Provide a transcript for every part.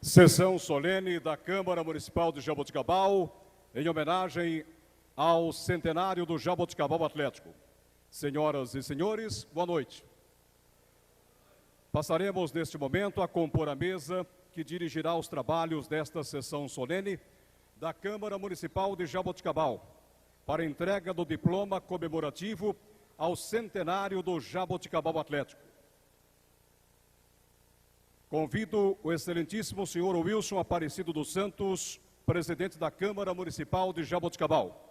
Sessão solene da Câmara Municipal de Jaboticabal, em homenagem ao centenário do Jaboticabal Atlético. Senhoras e senhores, boa noite. Passaremos neste momento a compor a mesa que dirigirá os trabalhos desta sessão solene da Câmara Municipal de Jaboticabal, para entrega do diploma comemorativo ao centenário do Jaboticabal Atlético. Convido o excelentíssimo senhor Wilson Aparecido dos Santos, presidente da Câmara Municipal de Jaboticabal.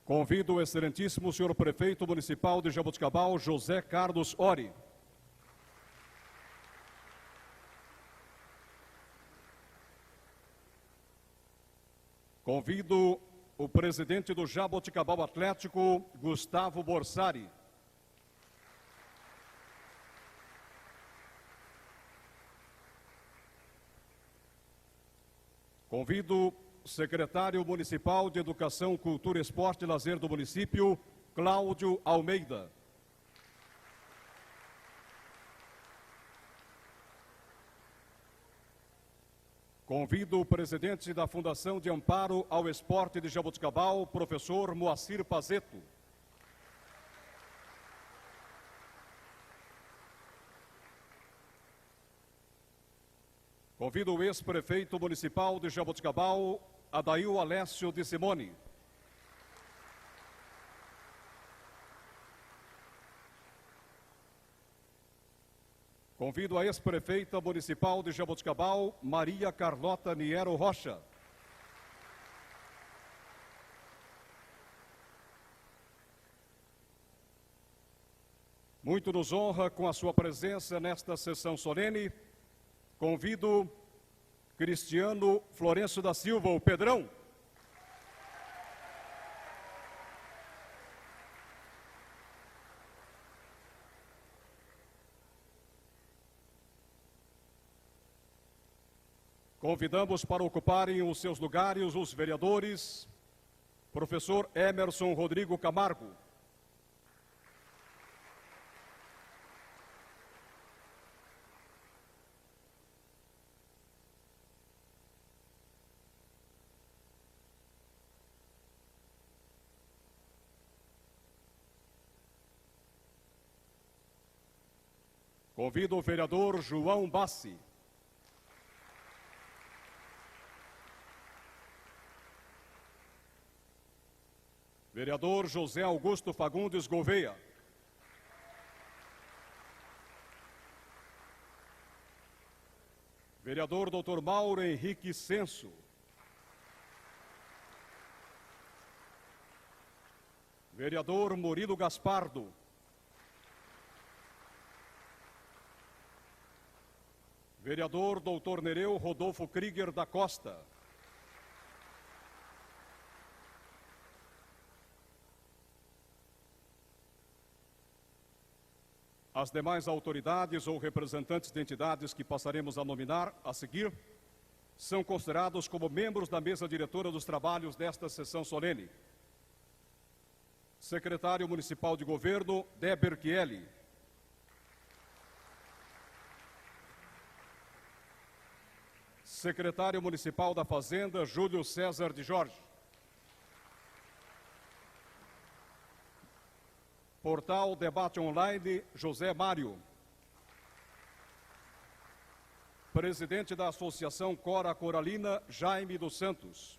Convido o excelentíssimo senhor prefeito municipal de Jaboticabal, José Carlos Ori. Convido o presidente do Jaboticabal Atlético, Gustavo Borsari. Convido o secretário municipal de Educação, Cultura, Esporte e Lazer do município, Cláudio Almeida. Convido o presidente da Fundação de Amparo ao Esporte de Jaboticabal, professor Moacir Pazeto. Convido o ex-prefeito municipal de Jaboticabal, Adail Alessio de Simone. Convido a ex-prefeita municipal de Jaboticabal, Maria Carlota Niero Rocha. Muito nos honra com a sua presença nesta sessão solene. Convido Cristiano Florencio da Silva, o Pedrão. Convidamos para ocuparem os seus lugares os vereadores, professor Emerson Rodrigo Camargo. Convido o vereador João Bassi. Vereador José Augusto Fagundes Gouveia. Vereador Dr. Mauro Henrique Senso. Vereador Murilo Gaspardo. Vereador Dr. Nereu Rodolfo Krieger da Costa. As demais autoridades ou representantes de entidades que passaremos a nominar a seguir são considerados como membros da mesa diretora dos trabalhos desta sessão solene. Secretário Municipal de Governo, Deber Chieli. Secretário Municipal da Fazenda, Júlio César de Jorge. Portal Debate Online, José Mário. Presidente da Associação Cora Coralina, Jaime dos Santos.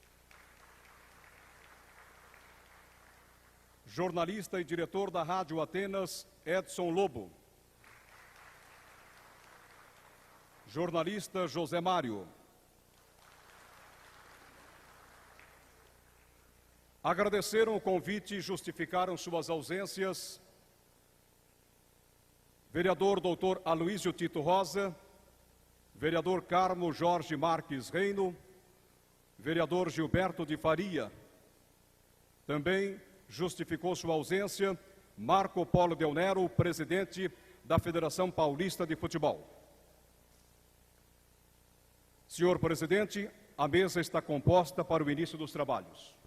Jornalista e diretor da Rádio Atenas, Edson Lobo. Jornalista José Mário. Agradeceram o convite e justificaram suas ausências vereador Dr. Aloísio Tito Rosa, vereador Carmo Jorge Marques Reino, vereador Gilberto de Faria. Também justificou sua ausência Marco Polo Del Nero, presidente da Federação Paulista de Futebol. Senhor presidente, a mesa está composta para o início dos trabalhos.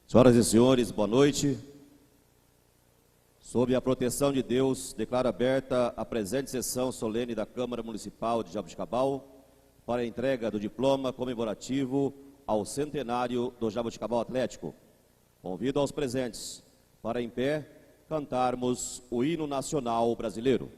Senhoras e senhores, boa noite. Sob a proteção de Deus, declaro aberta a presente sessão solene da Câmara Municipal de Jaboticabal para a entrega do diploma comemorativo ao centenário do Jaboticabal Atlético. Convido aos presentes para, em pé, cantarmos o hino nacional brasileiro.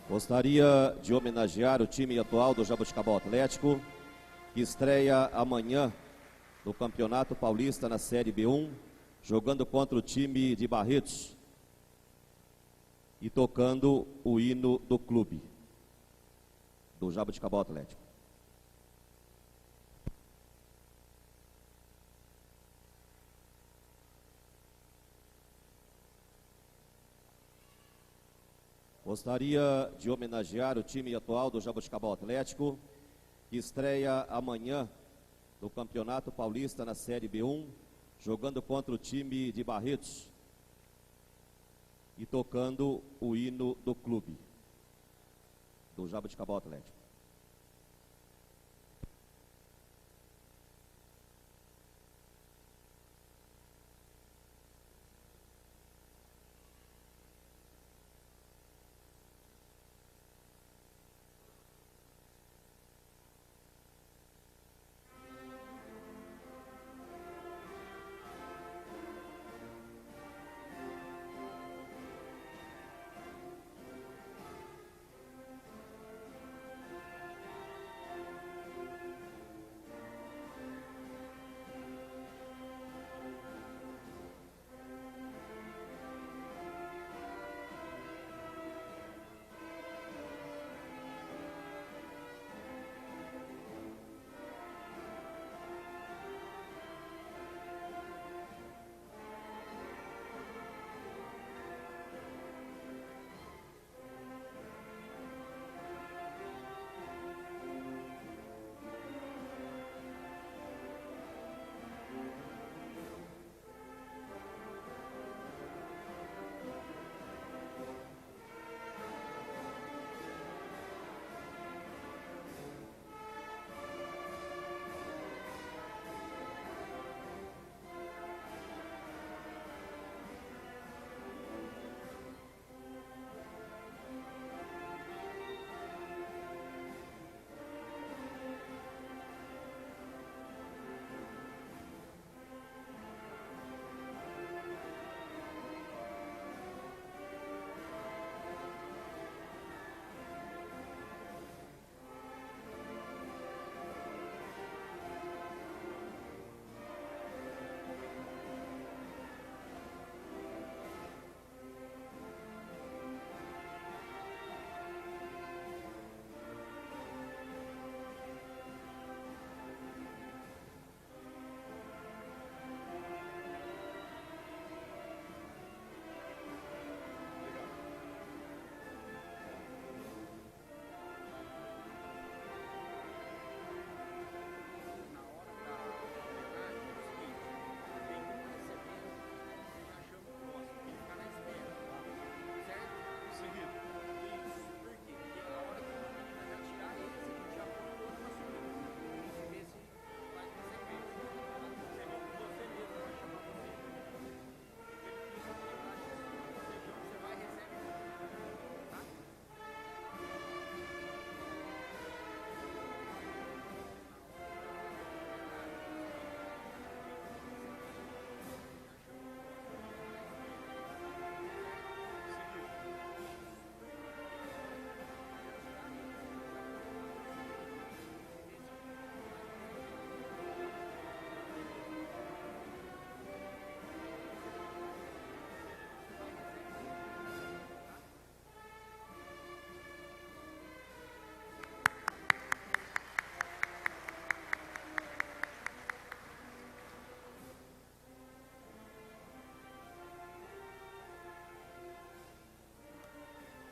Gostaria de homenagear o time atual do Jaboticabal Atlético, que estreia amanhã no Campeonato Paulista na Série B1, jogando contra o time de Barretos e tocando o hino do clube, do Jaboticabal Atlético. Gostaria de homenagear o time atual do Jaboticabal Atlético, que estreia amanhã no Campeonato Paulista na Série B1, jogando contra o time de Barretos e tocando o hino do clube, do Jaboticabal Atlético.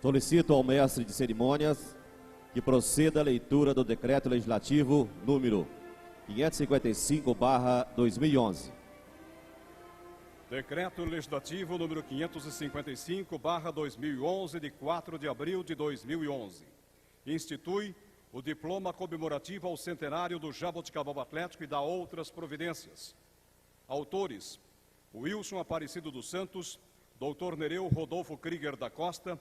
Solicito ao mestre de cerimônias que proceda a leitura do decreto legislativo número 555/2011. Decreto legislativo número 555/2011, de 4 de abril de 2011. Institui o diploma comemorativo ao centenário do Jaboticabal Atlético e dá outras providências. Autores: Wilson Aparecido dos Santos, Dr. Nereu Rodolfo Krieger da Costa,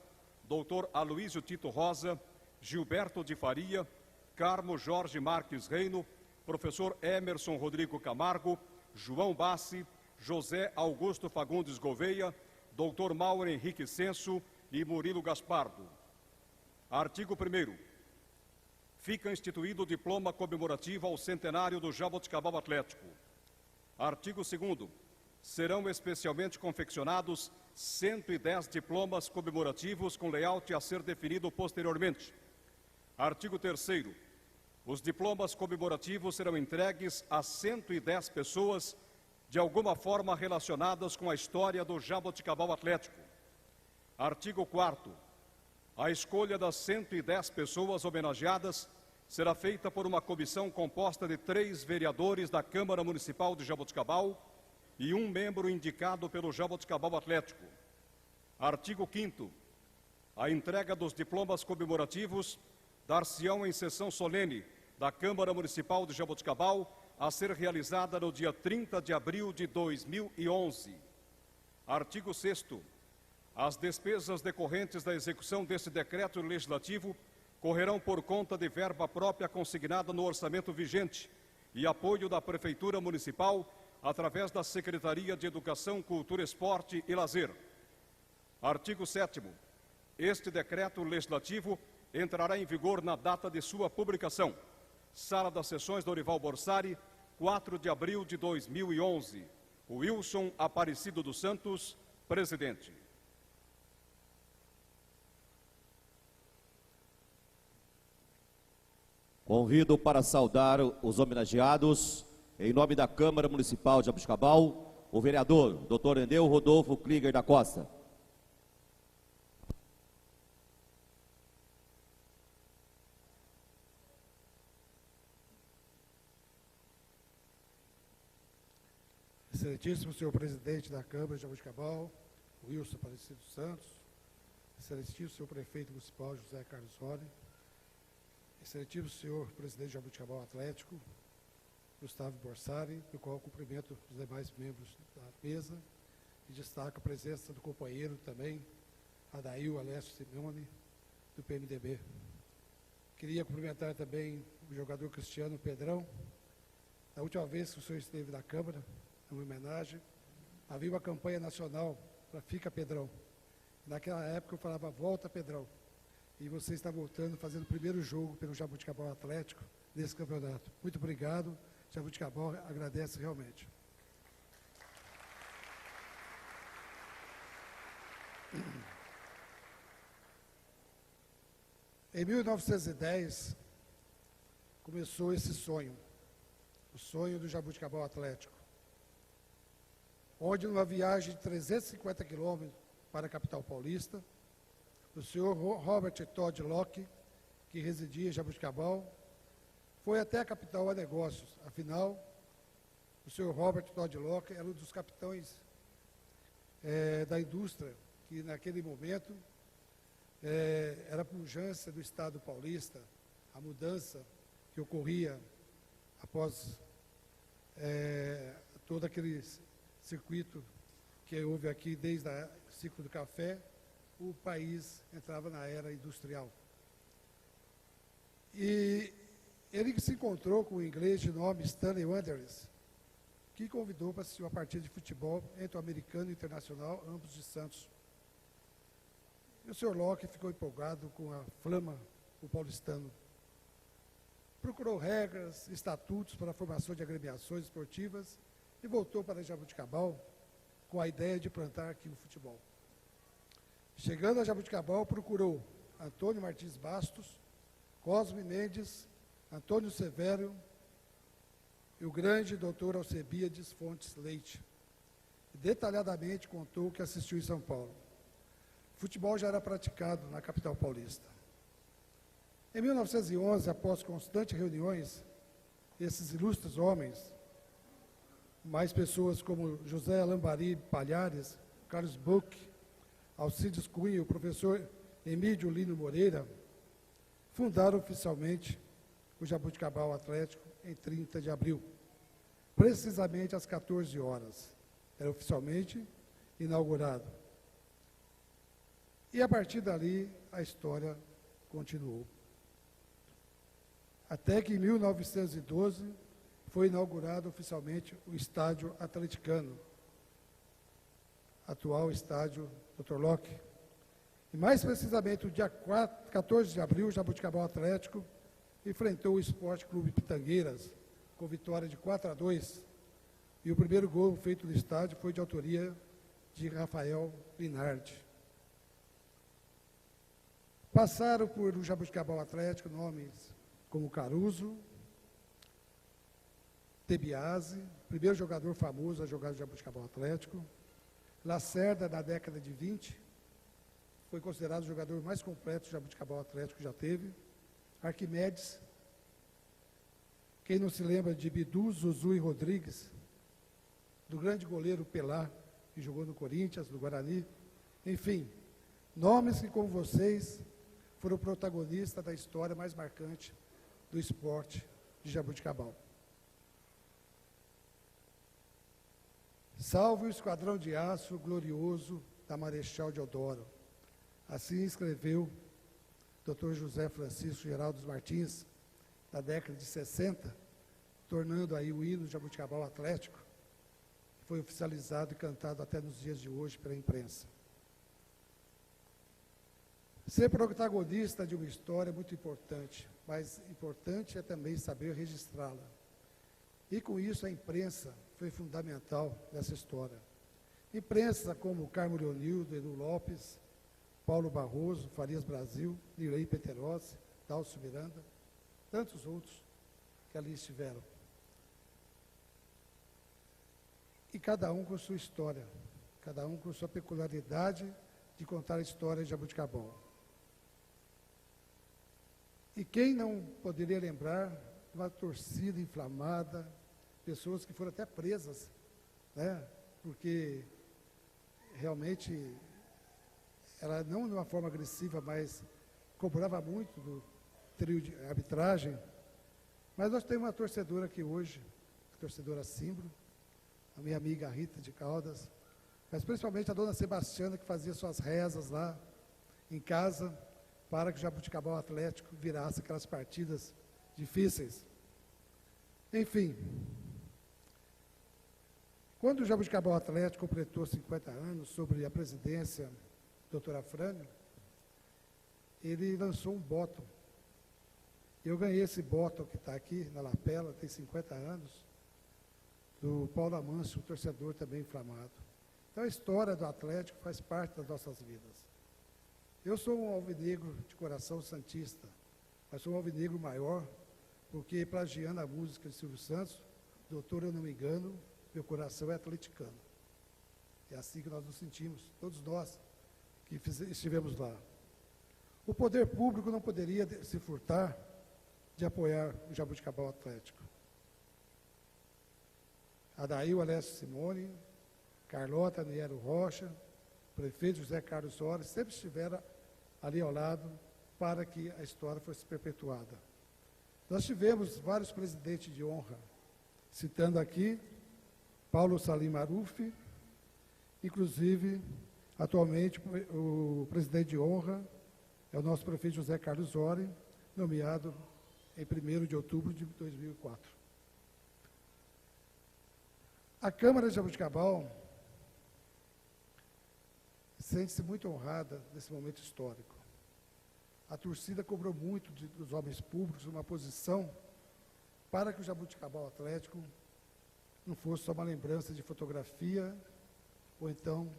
Dr. Aloísio Tito Rosa, Gilberto de Faria, Carmo Jorge Marques Reino, Professor Emerson Rodrigo Camargo, João Bassi, José Augusto Fagundes Gouveia, Dr. Mauro Henrique Senso e Murilo Gaspardo. Artigo 1º. Fica instituído o diploma comemorativo ao centenário do Jaboticabal Atlético. Artigo 2º. Serão especialmente confeccionados 110 diplomas comemorativos com layout a ser definido posteriormente. Artigo 3º. Os diplomas comemorativos serão entregues a 110 pessoas de alguma forma relacionadas com a história do Jaboticabal Atlético. Artigo 4º. A escolha das 110 pessoas homenageadas será feita por uma comissão composta de 3 vereadores da Câmara Municipal de Jaboticabal e 1 membro indicado pelo Jaboticabal Atlético. Artigo 5º. A entrega dos diplomas comemorativos dar-se-ão em sessão solene da Câmara Municipal de Jaboticabal, a ser realizada no dia 30 de abril de 2011. Artigo 6º. As despesas decorrentes da execução deste decreto legislativo correrão por conta de verba própria consignada no orçamento vigente e apoio da Prefeitura Municipal através da Secretaria de Educação, Cultura, Esporte e Lazer. Artigo 7º. Este decreto legislativo entrará em vigor na data de sua publicação. Sala das Sessões Dorival Borsari, 4 de abril de 2011. Wilson Aparecido dos Santos, presidente. Convido para saudar os homenageados, em nome da Câmara Municipal de Jaboticabal, o vereador Dr. Endel Rodolfo Klieger da Costa. Excelentíssimo senhor presidente da Câmara de Jaboticabal, Wilson Aparecido dos Santos, excelentíssimo senhor prefeito municipal José Carlos Rony, excelentíssimo senhor presidente de Jaboticabal Atlético, Gustavo Borsari, do qual cumprimento os demais membros da mesa e destaco a presença do companheiro também, Adail Alessio Simeone, do PMDB. Queria cumprimentar também o jogador Cristiano Pedrão. Na última vez que o senhor esteve na Câmara, uma homenagem, havia uma campanha nacional para Fica Pedrão. Naquela época eu falava Volta Pedrão. E você está voltando, fazendo o primeiro jogo pelo Jaboticabal Atlético nesse campeonato. Muito obrigado. Jaboticabal agradece realmente. Em 1910, começou esse sonho, o sonho do Jaboticabal Atlético, onde numa viagem de 350 quilômetros para a capital paulista, o senhor Robert Todd Locke, que residia em Jaboticabal, foi até a capital a negócios. Afinal, o senhor Robert Todd Locke era um dos capitães da indústria, que naquele momento era a pujança do Estado paulista, a mudança que ocorria após todo aquele circuito que houve aqui desde o ciclo do café. O país entrava na era industrial. E ele se encontrou com um inglês de nome Stanley Wanderers, que convidou para assistir uma partida de futebol entre o americano e o internacional, ambos de Santos. E o senhor Locke ficou empolgado com a flama do paulistano. Procurou regras, estatutos para a formação de agremiações esportivas e voltou para Jaboticabal com a ideia de plantar aqui o futebol. Chegando a Jaboticabal, procurou Antônio Martins Bastos, Cosme Mendes, Antônio Severo e o grande doutor Alcebiades Fontes Leite. E detalhadamente contou o que assistiu em São Paulo. O futebol já era praticado na capital paulista. Em 1911, após constantes reuniões, esses ilustres homens, mais pessoas como José Lambari Palhares, Carlos Buch, Alcides Cunha e o professor Emílio Lino Moreira, fundaram oficialmente o Jaboticabal Atlético em 30 de abril, precisamente às 14 horas. Era oficialmente inaugurado. E a partir dali, a história continuou. Até que em 1912 foi inaugurado oficialmente o Estádio Atleticano, atual Estádio Dr. Locke. E mais precisamente, no dia 14 de abril, o Jaboticabal Atlético enfrentou o Esporte Clube Pitangueiras, com vitória de 4-2. E o primeiro gol feito no estádio foi de autoria de Rafael Linardi. Passaram por o Jaboticabal Atlético nomes como Caruso, Tebiase, primeiro jogador famoso a jogar no Jaboticabal Atlético, Lacerda, na década de 20, foi considerado o jogador mais completo do Jaboticabal Atlético que já teve, Arquimedes, quem não se lembra de Bidu, Zuzu e Rodrigues, do grande goleiro Pelá, que jogou no Corinthians, no Guarani, enfim, nomes que, como vocês, foram protagonistas da história mais marcante do esporte de Jaboticabal. Salve o esquadrão de aço glorioso da Marechal Deodoro. Assim escreveu Dr. José Francisco Geraldo Martins, na década de 60, tornando aí o hino de Jaboticabal Atlético, que foi oficializado e cantado até nos dias de hoje pela imprensa. Ser protagonista de uma história é muito importante, mas importante é também saber registrá-la. E com isso a imprensa foi fundamental nessa história. Imprensa como Carmo Leonildo, Edu Lopes, Paulo Barroso, Farias Brasil, Nirley Peterossi, Dalcio Miranda, tantos outros que ali estiveram. E cada um com sua história, cada um com sua peculiaridade de contar a história de Jaboticabal. E quem não poderia lembrar de uma torcida inflamada, pessoas que foram até presas, né? Porque realmente ela não de uma forma agressiva, mas cobrava muito do trio de arbitragem. Mas nós temos uma torcedora aqui hoje, a torcedora Simbro, a minha amiga Rita de Caldas, mas principalmente a dona Sebastiana, que fazia suas rezas lá em casa, para que o Jaboticabal Atlético virasse aquelas partidas difíceis. Enfim, quando o Jaboticabal Atlético completou 50 anos, sobre a presidência do Dr. Afrânio, ele lançou um bottom. Eu ganhei esse bottom que está aqui na lapela, tem 50 anos, do Paulo Amâncio, um torcedor também inflamado. Então a história do Atlético faz parte das nossas vidas. Eu sou um alvinegro de coração santista, mas sou um alvinegro maior, porque, plagiando a música de Silvio Santos, doutor, eu não me engano, meu coração é atleticano. É assim que nós nos sentimos, todos nós que estivemos lá. O poder público não poderia se furtar de apoiar o Jaboticabal Atlético. Adail Alessio Simone, Carlota Niero Rocha, prefeito José Carlos Soares, sempre estiveram ali ao lado para que a história fosse perpetuada. Nós tivemos vários presidentes de honra, citando aqui Paulo Salim Maruf, inclusive, atualmente, o presidente de honra é o nosso prefeito José Carlos Ori, nomeado em 1º de outubro de 2004. A Câmara de Jaboticabal sente-se muito honrada nesse momento histórico. A torcida cobrou muito dos homens públicos uma posição para que o Jaboticabal Atlético não fosse só uma lembrança de fotografia ou então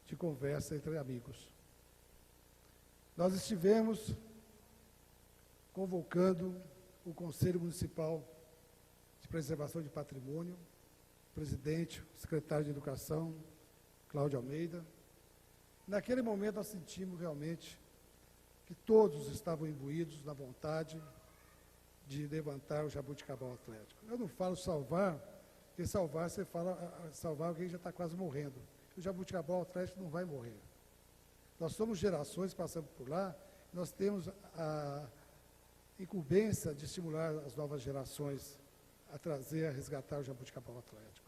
de conversa entre amigos. Nós estivemos convocando o Conselho Municipal de Preservação de Patrimônio, o presidente, o secretário de Educação, Cláudio Almeida. Naquele momento nós sentimos realmente que todos estavam imbuídos na vontade de levantar o Jaboticabal Atlético. Eu não falo salvar, porque salvar, você fala salvar alguém que já está quase morrendo. O Jaboticabal Atlético não vai morrer. Nós somos gerações passando por lá, nós temos a incumbência de estimular as novas gerações a trazer, a resgatar o Jaboticabal Atlético,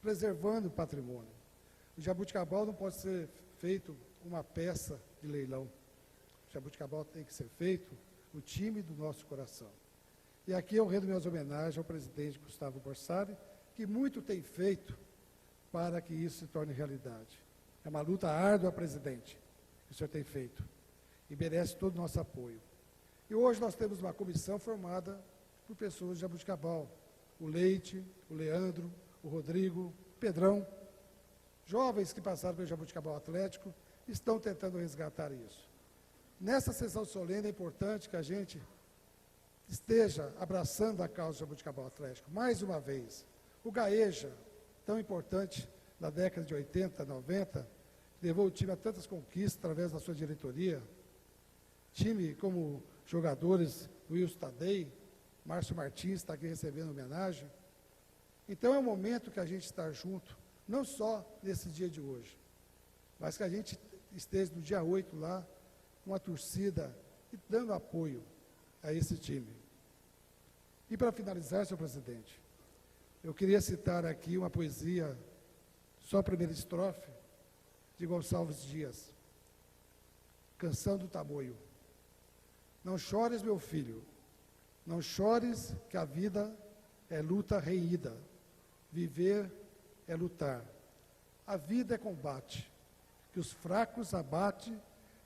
preservando o patrimônio. O Jaboticabal não pode ser feito uma peça de leilão. O Jaboticabal tem que ser feito o time do nosso coração. E aqui eu rendo minhas homenagens ao presidente Gustavo Borsari, que muito tem feito para que isso se torne realidade. É uma luta árdua, presidente. o senhor tem feito e merece todo o nosso apoio. E hoje nós temos uma comissão formada por pessoas de Jaboticabal, o Leite, o Leandro, o Rodrigo, o Pedrão, jovens que passaram pelo Jaboticabal Atlético, estão tentando resgatar isso. Nessa sessão solene é importante que a gente esteja abraçando a causa do Jaboticabal Atlético. Mais uma vez, o Gaeja, tão importante na década de 80, 90, levou o time a tantas conquistas através da sua diretoria. Time como jogadores Wilson Tadei, Márcio Martins está aqui recebendo homenagem. Então é um momento que a gente está junto, não só nesse dia de hoje, mas que a gente esteja no dia 8 lá, com a torcida e dando apoio a esse time. E para finalizar, senhor presidente, eu queria citar aqui uma poesia, só a primeira estrofe, de Gonçalves Dias. Canção do Tamoio. Não chores, meu filho, não chores, que a vida é luta reída. Viver é lutar. A vida é combate, que os fracos abate,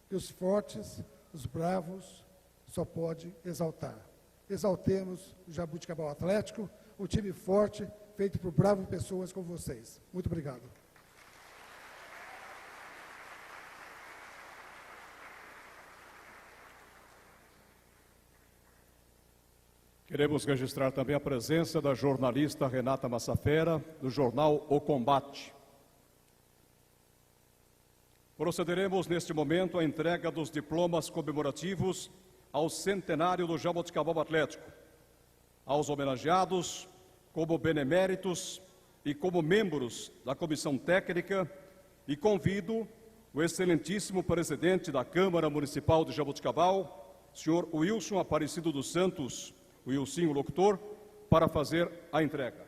que os fortes, os bravos, só pode exaltar. Exaltemos o Jaboticabal Atlético, um time forte, feito por bravas pessoas como vocês. Muito obrigado. Queremos registrar também a presença da jornalista Renata Massafera, do jornal O Combate. Procederemos neste momento à entrega dos diplomas comemorativos ao centenário do Jaboticabal Atlético, aos homenageados como beneméritos e como membros da comissão técnica, e convido o excelentíssimo presidente da Câmara Municipal de Jaboticabal, senhor Wilson Aparecido dos Santos, o Wilsinho Locutor, para fazer a entrega.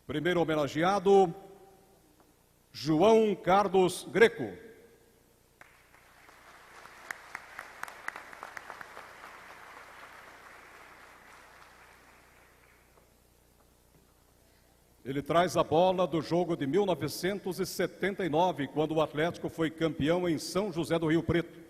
Primeiro homenageado, João Carlos Greco. Ele traz a bola do jogo de 1979, quando o Atlético foi campeão em São José do Rio Preto.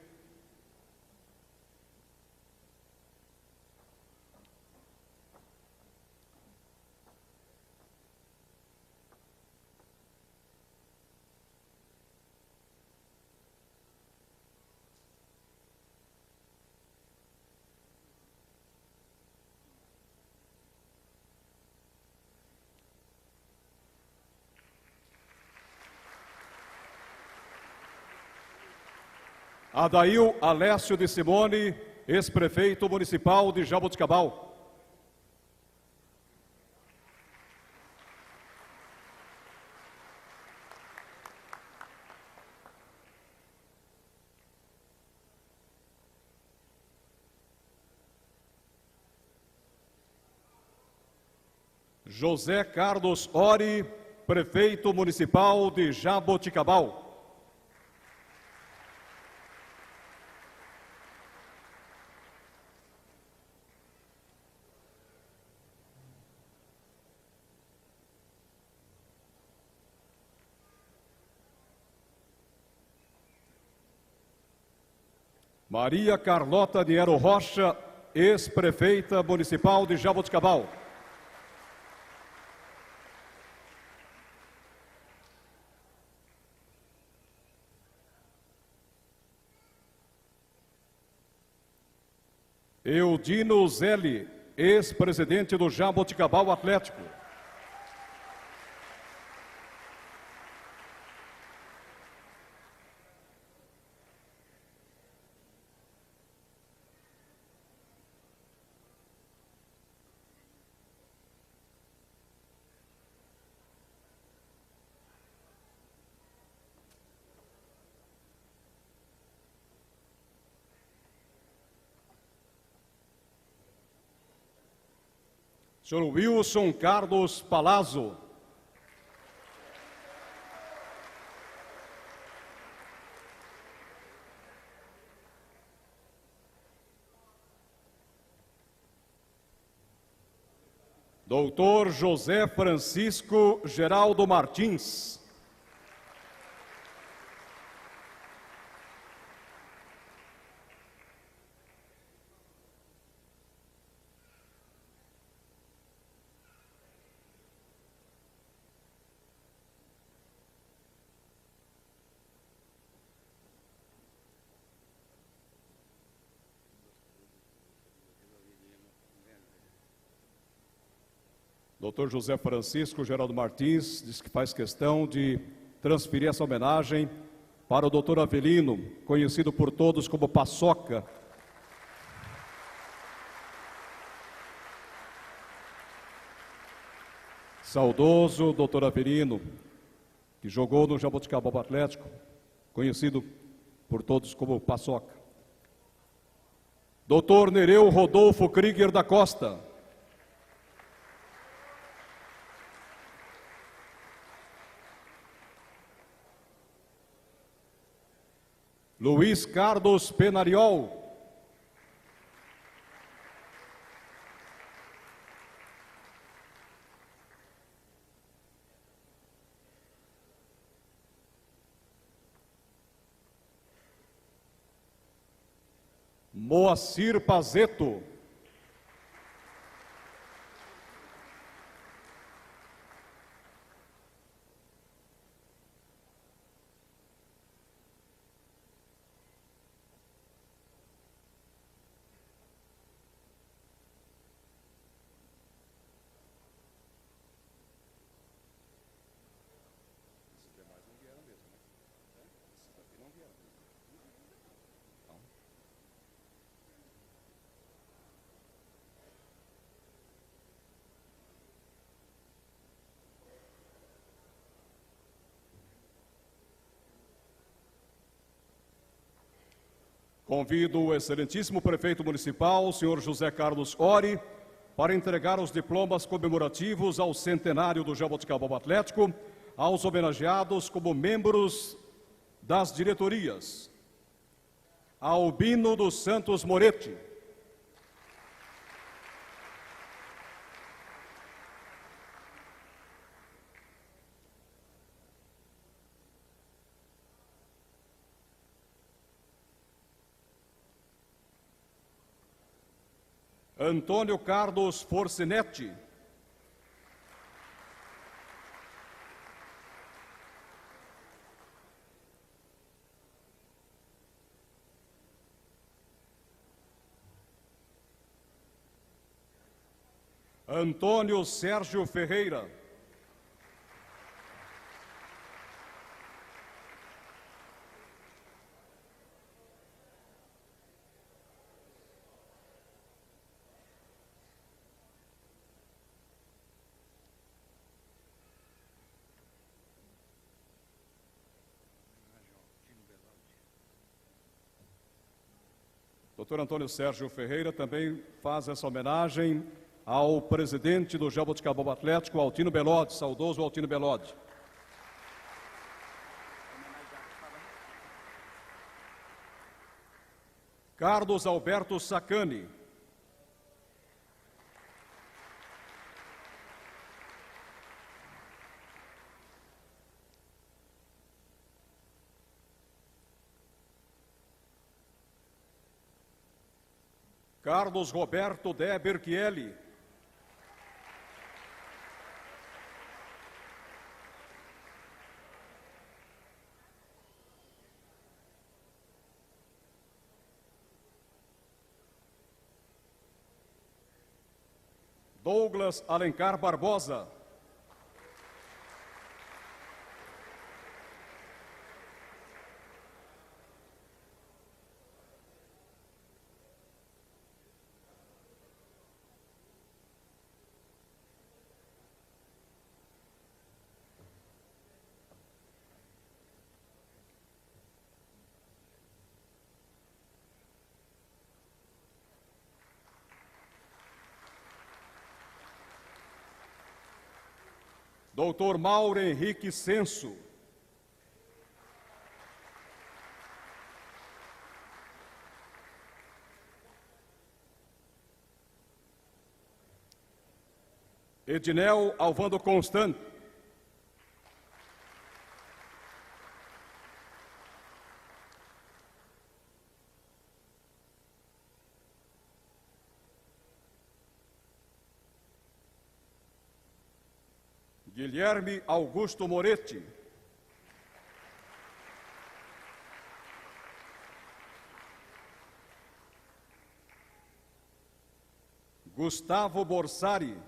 Adail Alessio de Simone, ex-prefeito municipal de Jaboticabal. José Carlos Ori, prefeito municipal de Jaboticabal. Maria Carlota Niero Rocha, ex-prefeita municipal de Jaboticabal. Eudino Zelli, ex-presidente do Jaboticabal Atlético. Senhor Wilson Carlos Palazzo. Doutor José Francisco Geraldo Martins. Dr. José Francisco Geraldo Martins diz que faz questão de transferir essa homenagem para o Dr. Avelino, conhecido por todos como Paçoca. Saudoso Dr. Avelino, que jogou no Jaboticabal Atlético, conhecido por todos como Paçoca. Dr. Nereu Rodolfo Krieger da Costa. Luiz Carlos Penariol. Moacir Pazeto. Convido o excelentíssimo prefeito municipal, senhor José Carlos Ori, para entregar os diplomas comemorativos ao centenário do Jaboticabal Atlético, aos homenageados como membros das diretorias. Albino dos Santos Moretti. Antônio Carlos Forcinetti. Antônio Sérgio Ferreira. Dr. Antônio Sérgio Ferreira também faz essa homenagem ao presidente do Jaboticabal Atlético, Altino Belode, saudoso Altino Belode. Carlos Alberto Sacani. Carlos Roberto Deber Chieli. Douglas Alencar Barbosa. Doutor Mauro Henrique Senso. Edinel Alvando Constante. Guilherme Augusto Moretti. Gustavo Borsari.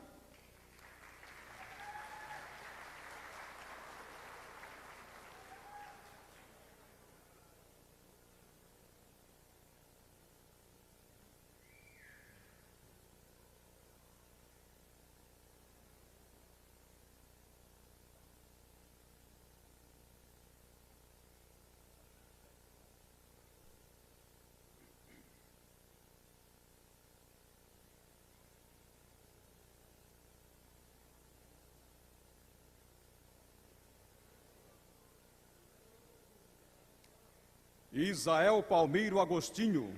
Isael Palmeiro Agostinho.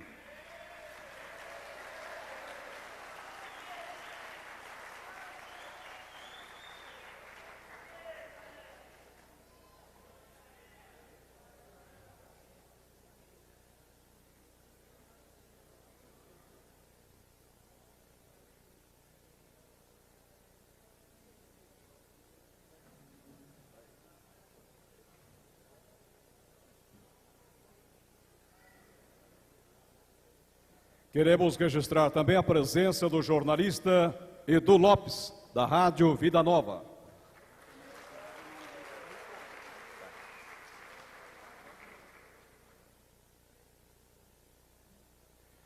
Queremos registrar também a presença do jornalista Edu Lopes, da Rádio Vida Nova.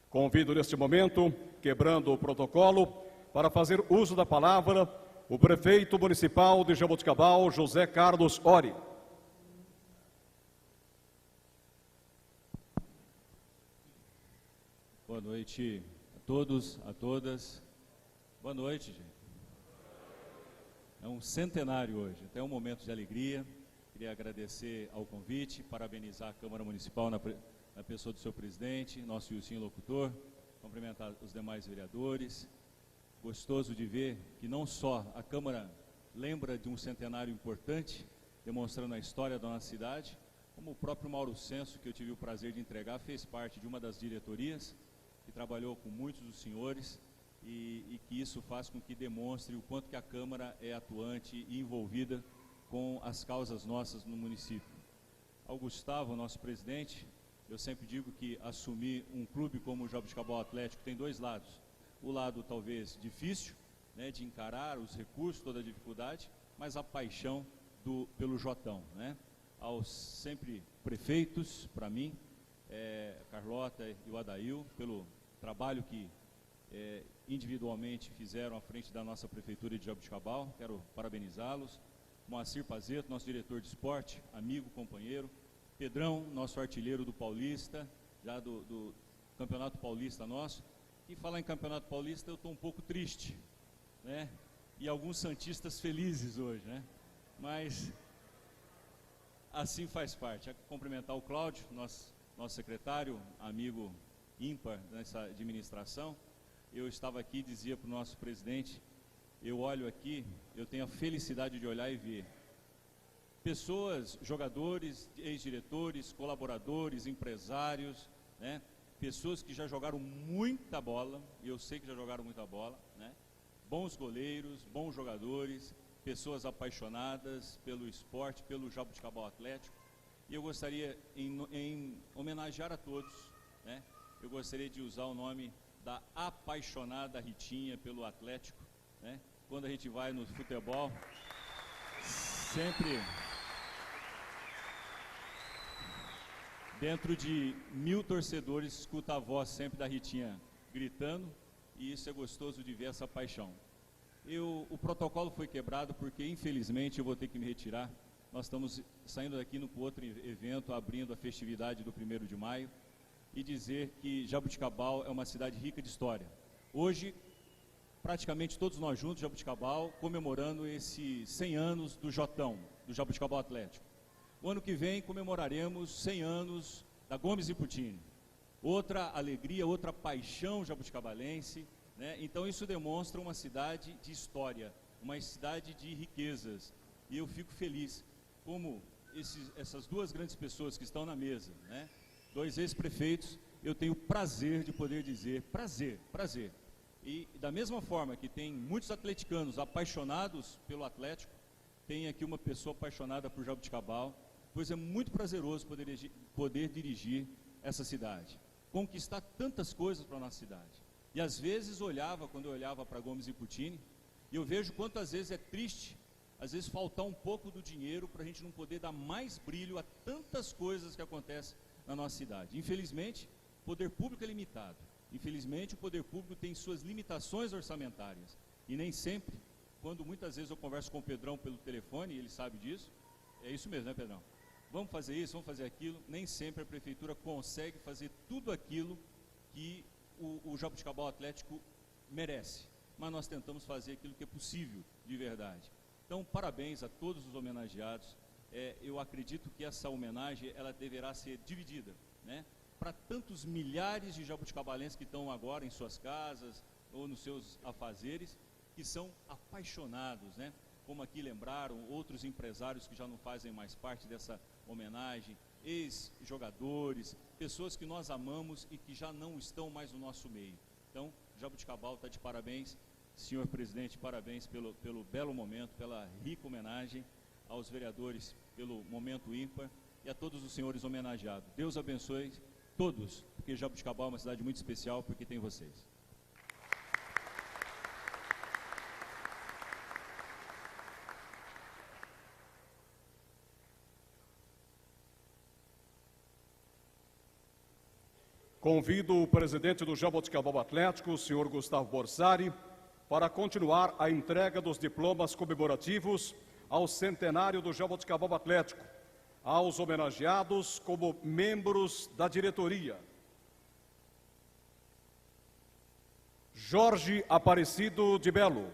Convido neste momento, quebrando o protocolo, para fazer uso da palavra, o prefeito municipal de Jaboticabal, José Carlos Ori. Boa noite a todos, a todas. Boa noite, gente. É um centenário hoje, até um momento de alegria. Queria agradecer ao convite, parabenizar a Câmara Municipal na pessoa do seu presidente, nosso Ilcinho Locutor, cumprimentar os demais vereadores. Gostoso de ver que não só a Câmara lembra de um centenário importante, demonstrando a história da nossa cidade, como o próprio Mauro Senso, que eu tive o prazer de entregar, fez parte de uma das diretorias, que trabalhou com muitos dos senhores e que isso faz com que demonstre o quanto que a Câmara é atuante e envolvida com as causas nossas no município. Ao Gustavo, nosso presidente, eu sempre digo que assumir um clube como o Jaboticabal Atlético tem dois lados. O lado talvez difícil, né, de encarar os recursos, toda a dificuldade, mas a paixão pelo Jotão, né? Aos sempre prefeitos, para mim, Carlota e o Adail, pelo trabalho que individualmente fizeram à frente da nossa Prefeitura de Jaboticabal, quero parabenizá-los. Moacir Pazeto, nosso diretor de esporte, amigo, companheiro. Pedrão, nosso artilheiro do Paulista, já do Campeonato Paulista nosso. E falar em Campeonato Paulista, eu estou um pouco triste, né? E alguns santistas felizes hoje, né? Mas assim faz parte. Cumprimentar o Cláudio, nosso secretário, amigo ímpar nessa administração. Eu estava aqui e dizia para o nosso presidente, eu olho aqui, eu tenho a felicidade de olhar e ver pessoas, jogadores, ex-diretores, colaboradores, empresários, né? Pessoas que já jogaram muita bola, e eu sei que já jogaram muita bola, né? Bons goleiros, bons jogadores, pessoas apaixonadas pelo esporte, pelo Jaboticabal Atlético. E eu gostaria, em homenagear a todos, né? Eu gostaria de usar o nome da apaixonada Ritinha pelo Atlético, né? Quando a gente vai no futebol, sempre dentro de 1000 torcedores, escuta a voz sempre da Ritinha gritando, e isso é gostoso de ver, essa paixão. O protocolo foi quebrado porque, infelizmente, eu vou ter que me retirar. Nós estamos saindo daqui no outro evento, abrindo a festividade do 1º de maio, e dizer que Jaboticabal é uma cidade rica de história. Hoje, praticamente todos nós juntos, Jaboticabal, comemorando esses 100 anos do Jotão, do Jaboticabal Atlético. O ano que vem comemoraremos 100 anos da Gomes e Putini. Outra alegria, outra paixão jabuticabalense, né? Então isso demonstra uma cidade de história, uma cidade de riquezas. E eu fico feliz como essas duas grandes pessoas que estão na mesa, né? Dois ex-prefeitos, eu tenho prazer de poder dizer, prazer. E da mesma forma que tem muitos atleticanos apaixonados pelo Atlético, tem aqui uma pessoa apaixonada por Jaboticabal, pois é muito prazeroso poder dirigir essa cidade, conquistar tantas coisas para a nossa cidade. E às vezes quando eu olhava para Gomes e Cutini, e eu vejo quantas vezes é triste, às vezes faltar um pouco do dinheiro para a gente não poder dar mais brilho a tantas coisas que acontecem na nossa cidade. Infelizmente, o poder público é limitado. Infelizmente, o poder público tem suas limitações orçamentárias. E nem sempre, quando muitas vezes eu converso com o Pedrão pelo telefone, e ele sabe disso, é isso mesmo, né, Pedrão? Vamos fazer isso, vamos fazer aquilo. Nem sempre a prefeitura consegue fazer tudo aquilo que o Jaboticabal Atlético merece. Mas nós tentamos fazer aquilo que é possível, de verdade. Então, parabéns a todos os homenageados. Eu acredito que essa homenagem ela deverá ser dividida, né, para tantos milhares de jabuticabalenses que estão agora em suas casas ou nos seus afazeres, que são apaixonados, né, como aqui lembraram, outros empresários que já não fazem mais parte dessa homenagem, ex-jogadores, pessoas que nós amamos e que já não estão mais no nosso meio. Então, Jaboticabal está de parabéns. Senhor presidente, parabéns pelo belo momento, pela rica homenagem, aos vereadores pelo momento ímpar e a todos os senhores homenageados. Deus abençoe todos, porque Jaboticabal é uma cidade muito especial, porque tem vocês. Convido o presidente do Jaboticabal Atlético, o senhor Gustavo Borsari, para continuar a entrega dos diplomas comemorativos ao centenário do Jaboticabal Atlético, aos homenageados como membros da diretoria. Jorge Aparecido de Belo.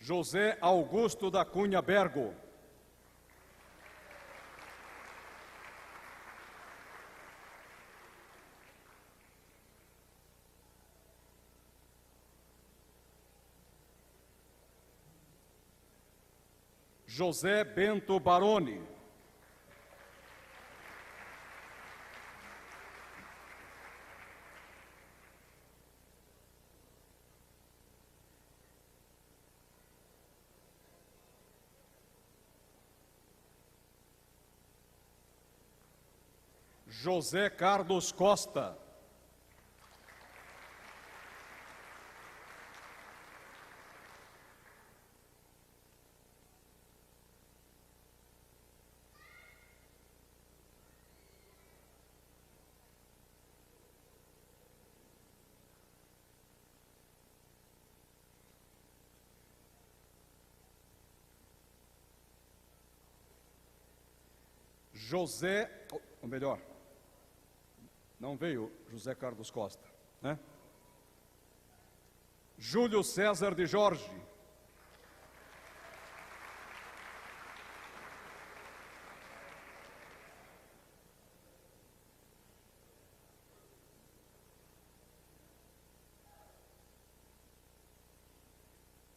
José Augusto da Cunha Bergo. José Bento Baroni. José Carlos Costa. José, ou melhor, não veio José Carlos Costa, né? Júlio César de Jorge.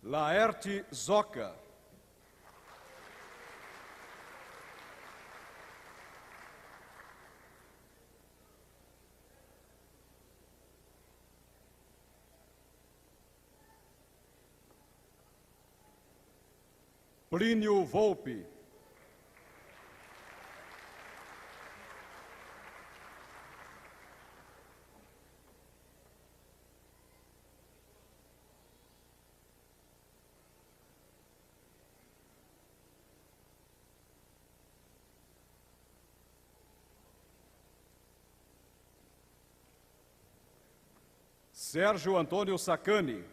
Laerte Zoca. Plínio Volpe. Sérgio Antônio Sacani.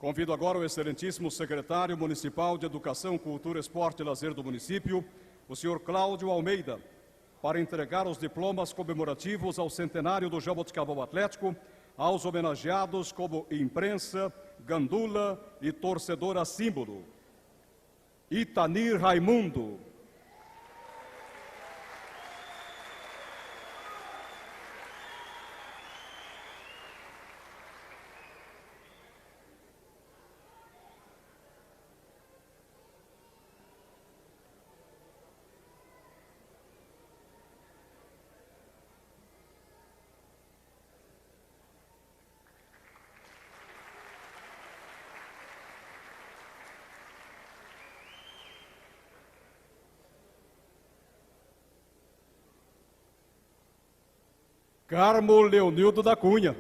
Convido agora o excelentíssimo secretário municipal de Educação, Cultura, Esporte e Lazer do município, o senhor Cláudio Almeida, para entregar os diplomas comemorativos ao centenário do Jaboticabal Atlético, aos homenageados como imprensa, gandula e torcedora símbolo. Itanir Raimundo. Carmo Leonildo da Cunha.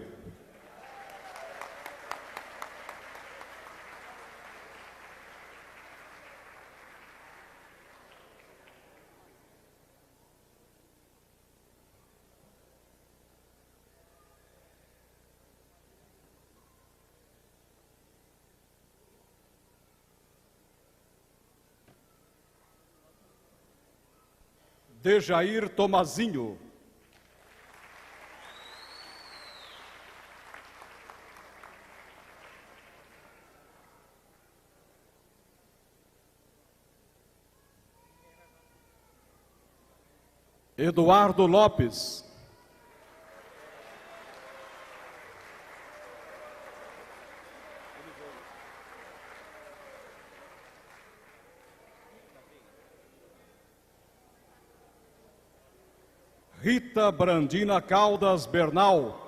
Dejair Tomazinho. Eduardo Lopes. Rita Brandina Caldas Bernal.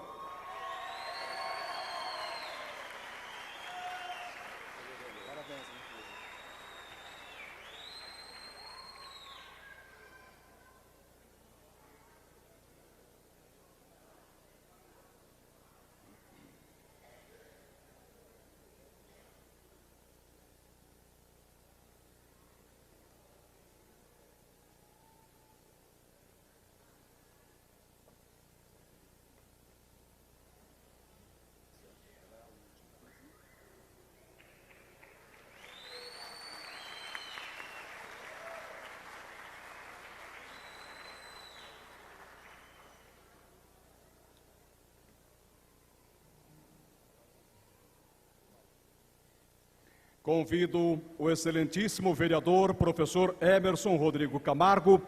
Convido o excelentíssimo vereador, professor Emerson Rodrigo Camargo,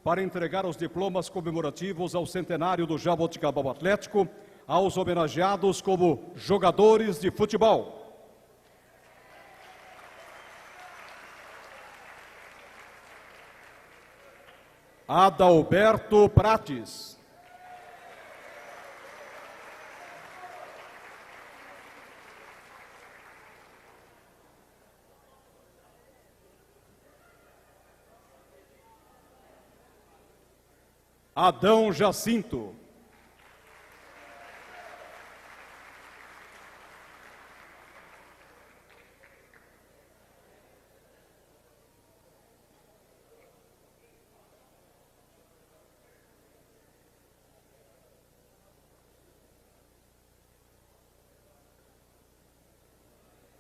para entregar os diplomas comemorativos ao centenário do Jaboticabal Atlético, aos homenageados como jogadores de futebol. Adalberto Prates. Adão Jacinto.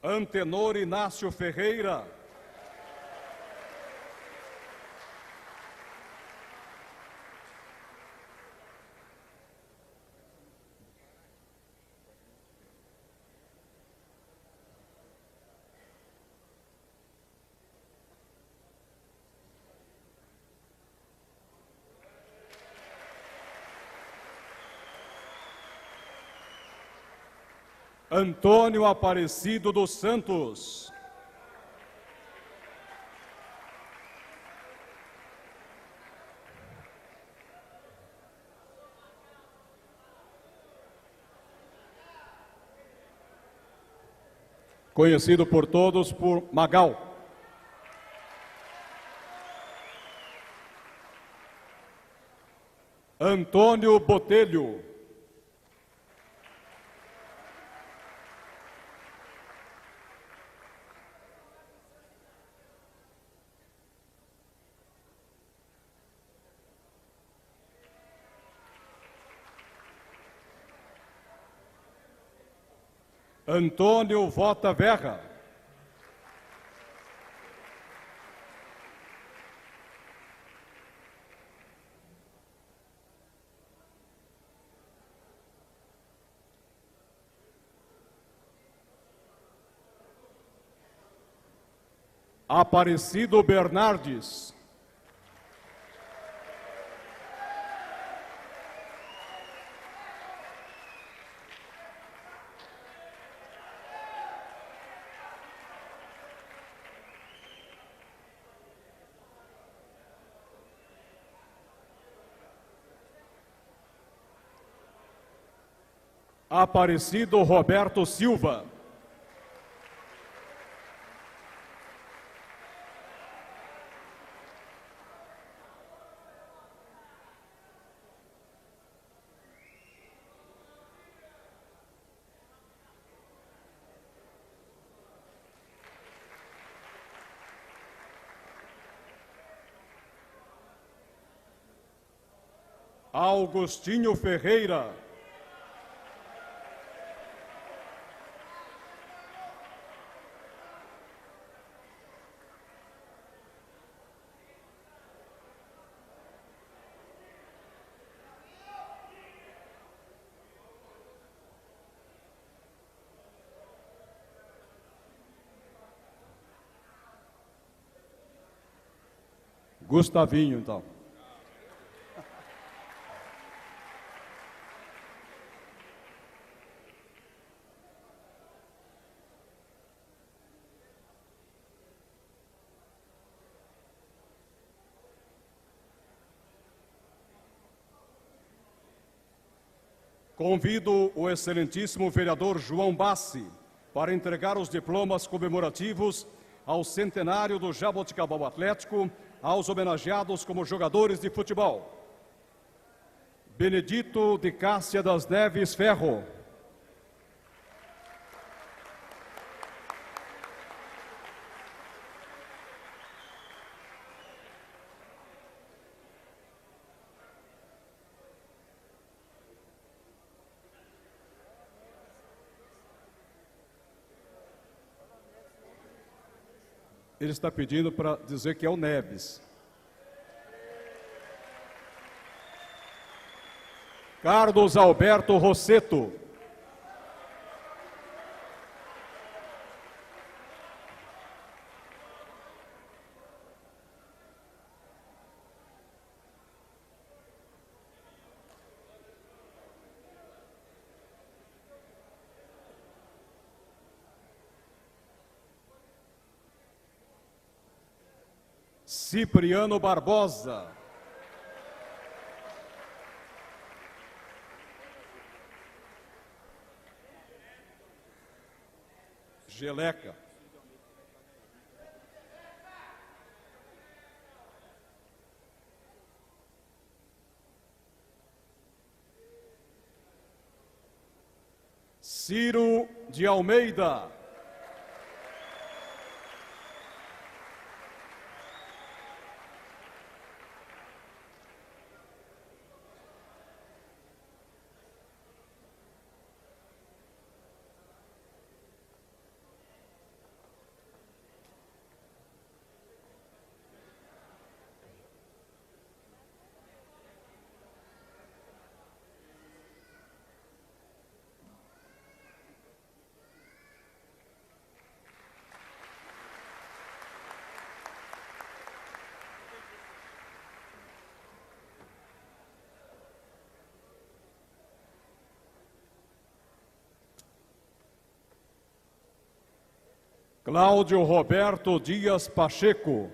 Antenor Inácio Ferreira. Antônio Aparecido dos Santos. conhecido por todos por Magal. Antônio Botelho. Antônio Vota Verra. Aparecido Bernardes. Aparecido Roberto Silva. Augustinho Ferreira. Gustavinho, então. Convido o excelentíssimo vereador João Bassi para entregar os diplomas comemorativos ao centenário do Jaboticabal Atlético, aos homenageados como jogadores de futebol. Benedito de Cássia das Neves Ferro. Ele está pedindo para dizer que é o Neves. Carlos Alberto Rosseto. Cipriano Barbosa. Geleca. Ciro de Almeida. Cláudio Roberto Dias Pacheco.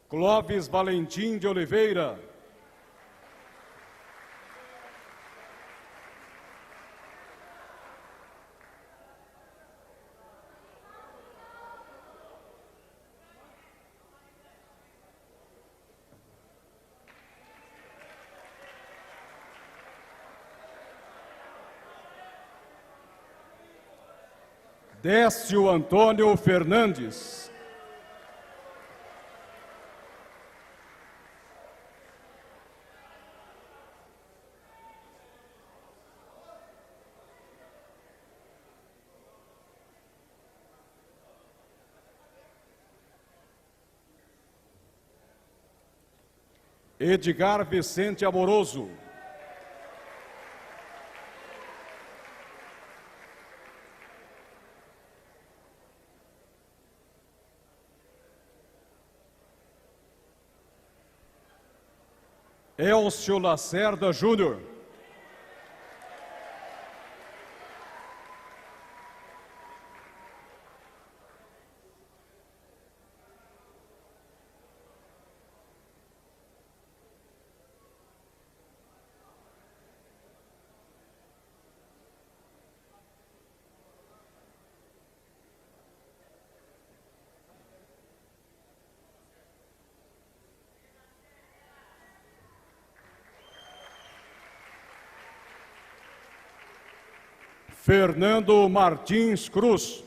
Clóvis Valentim de Oliveira. Décio Antônio Fernandes. Edgar Vicente Amoroso. Elcio Lacerda Júnior. Fernando Martins Cruz.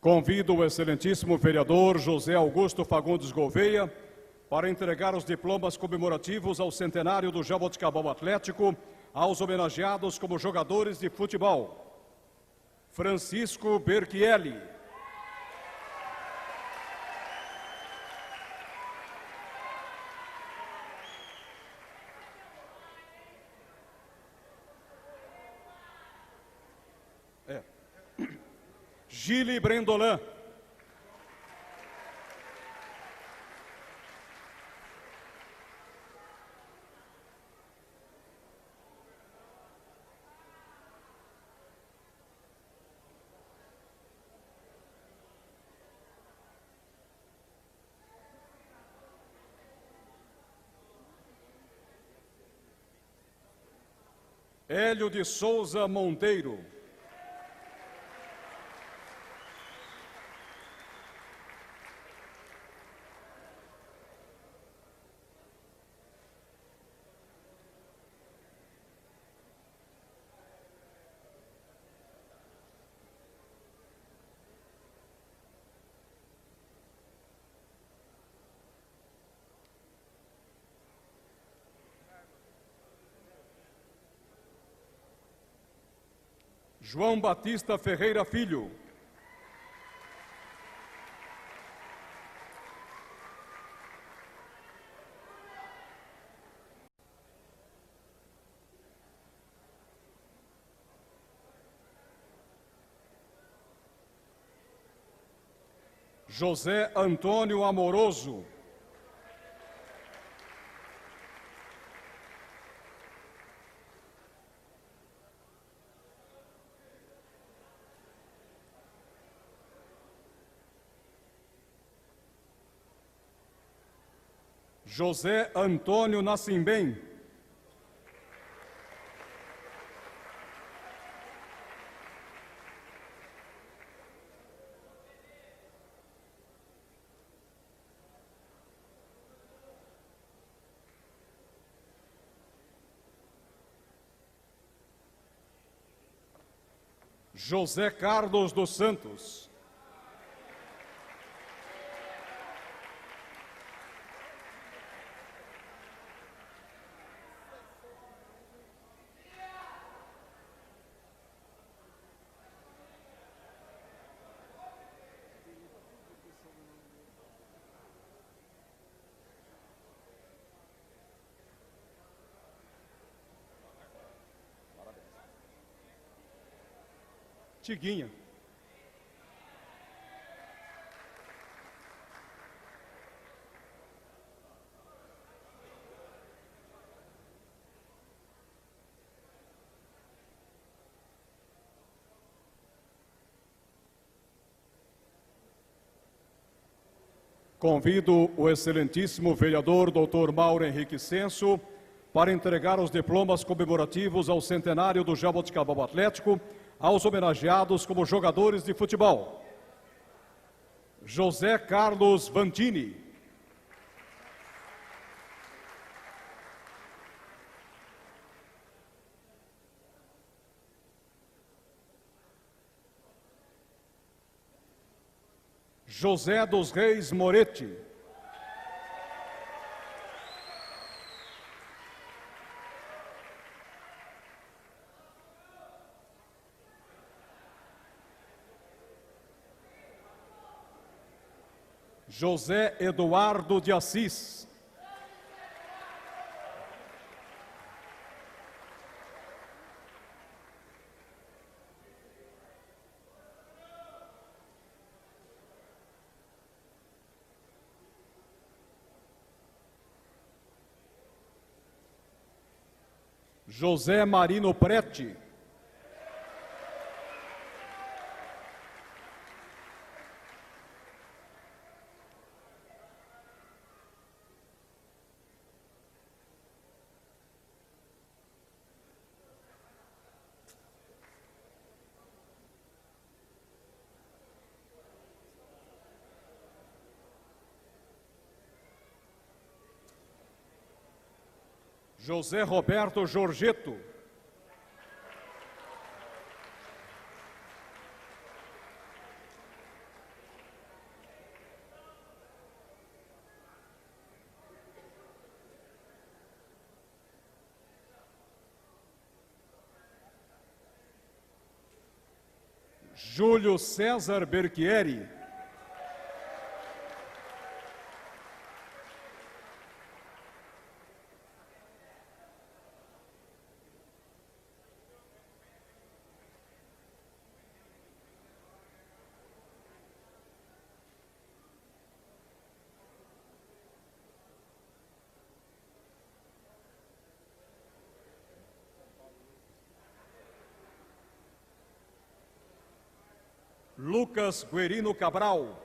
Convido o excelentíssimo vereador José Augusto Fagundes Gouveia para entregar os diplomas comemorativos ao centenário do Jaboticabal Atlético aos homenageados como jogadores de futebol. Francisco Berchielli. Gili Brendolan. Hélio de Souza Monteiro. João Batista Ferreira Filho. José Antônio Amoroso. José Antônio Nassimbem. José Carlos dos Santos. Antiguinha. Convido o excelentíssimo vereador Dr. Mauro Henrique Senso para entregar os diplomas comemorativos ao centenário do Jaboticabal Atlético aos homenageados como jogadores de futebol. José Carlos Vantini. José dos Reis Moretti. José Eduardo de Assis. José Marino Prete. José Roberto Giorgetto. Júlio César Berchieri. Lucas Guerino Cabral.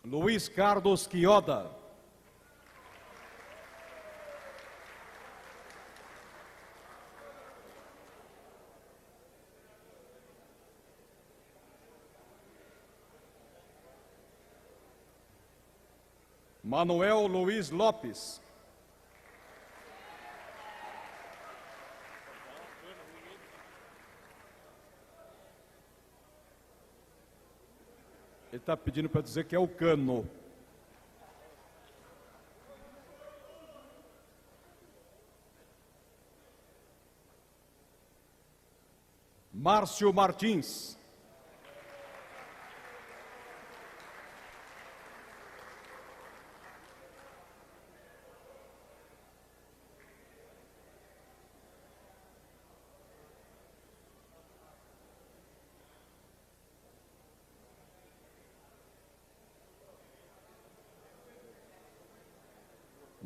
Luiz Carlos Quioda. Manuel Luiz Lopes. Ele está pedindo para dizer que é o Cano. Márcio Martins.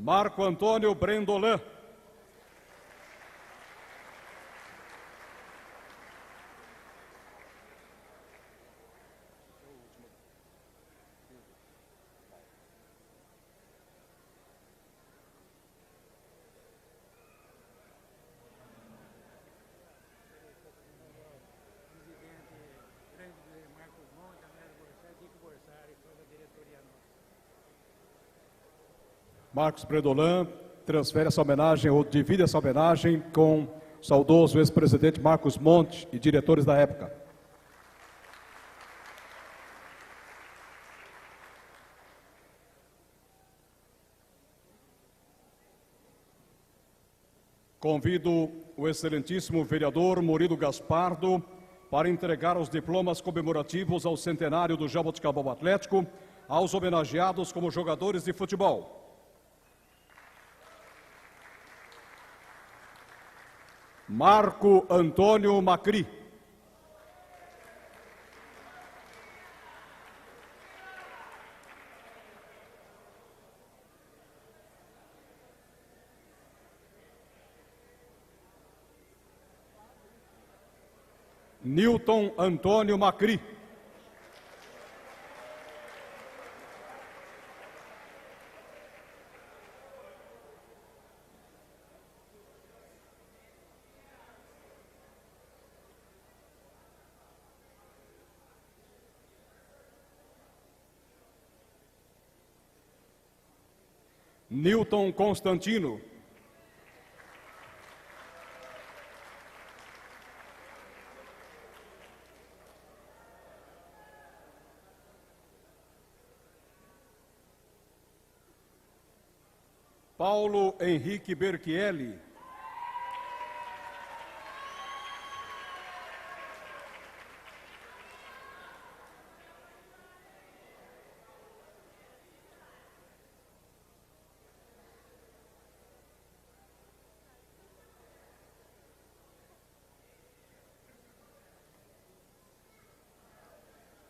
Marco Antônio Brendolan. Marcos Brendolan transfere essa homenagem ou divide essa homenagem com o saudoso ex-presidente Marcos Monte e diretores da época. Convido o excelentíssimo vereador Murilo Gaspardo para entregar os diplomas comemorativos ao centenário do Jaboticabal Atlético aos homenageados como jogadores de futebol. Marco Antônio Macri. Nilton Antônio Macri. Nilton Constantino. Paulo Henrique Berchielli.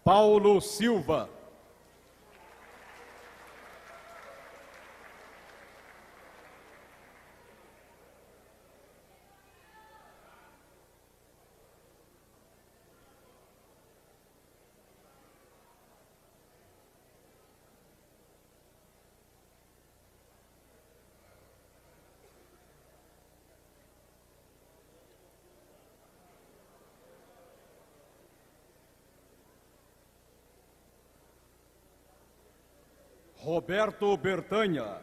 Paulo Silva. Roberto Bertanha.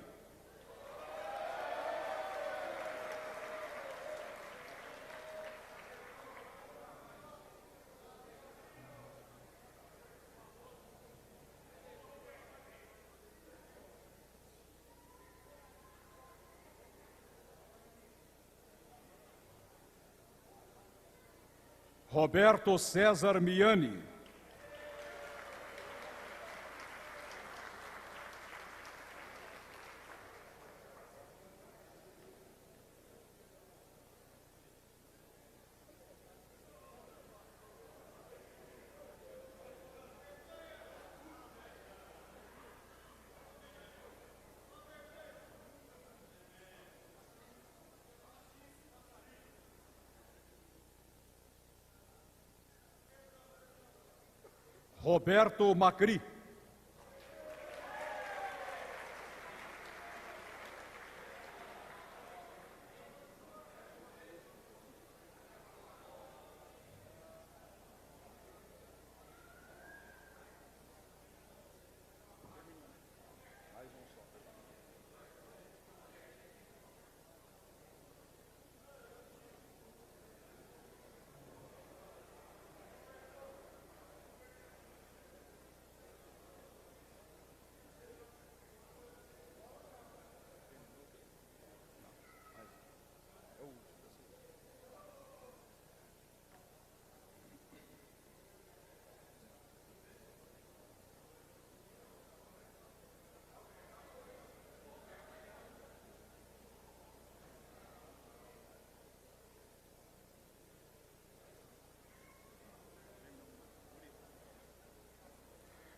Roberto César Miani. Roberto Macri.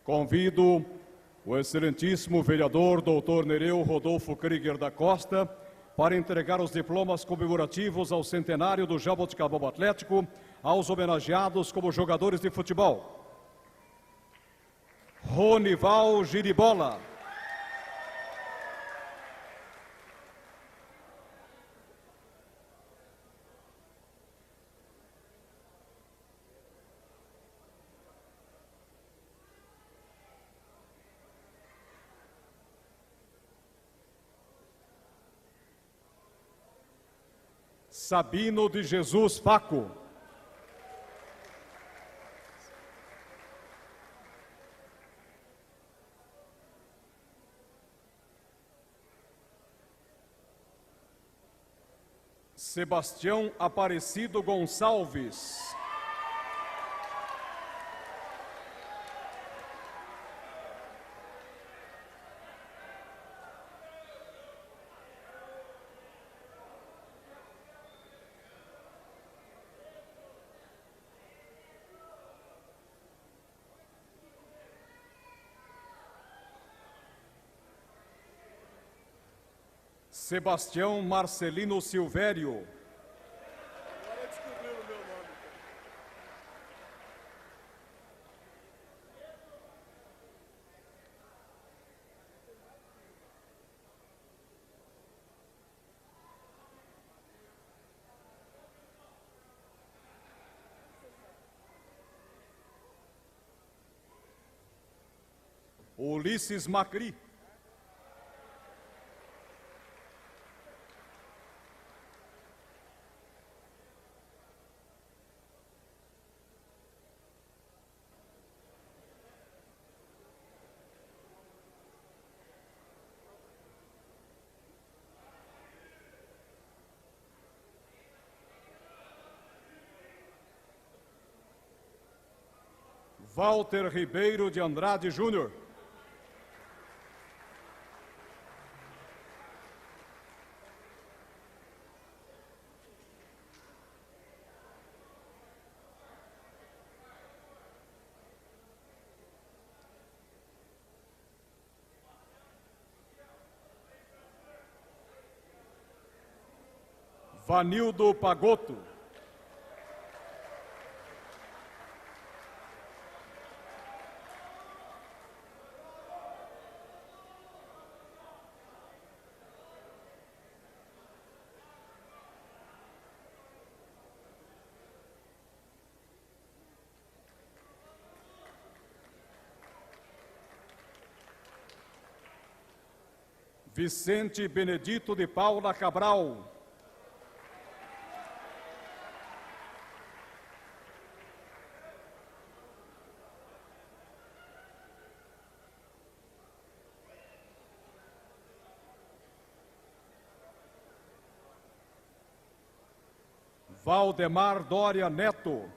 Convido o excelentíssimo vereador Dr. Nereu Rodolfo Krieger da Costa para entregar os diplomas comemorativos ao centenário do Jaboticabal Atlético aos homenageados como jogadores de futebol. Ronival Giribola. Sabino de Jesus Faco. Sebastião Aparecido Gonçalves. Sebastião Marcelino Silvério. Agora descobriram o meu nome. Ulisses Macri. Walter Ribeiro de Andrade Júnior. Vanildo Pagotto. Vicente Benedito de Paula Cabral. Valdemar Doria Neto.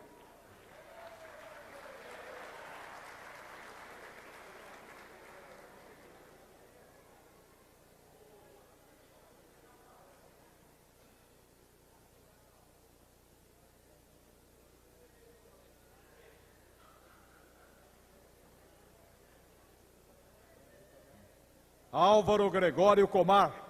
Álvaro Gregório Comar.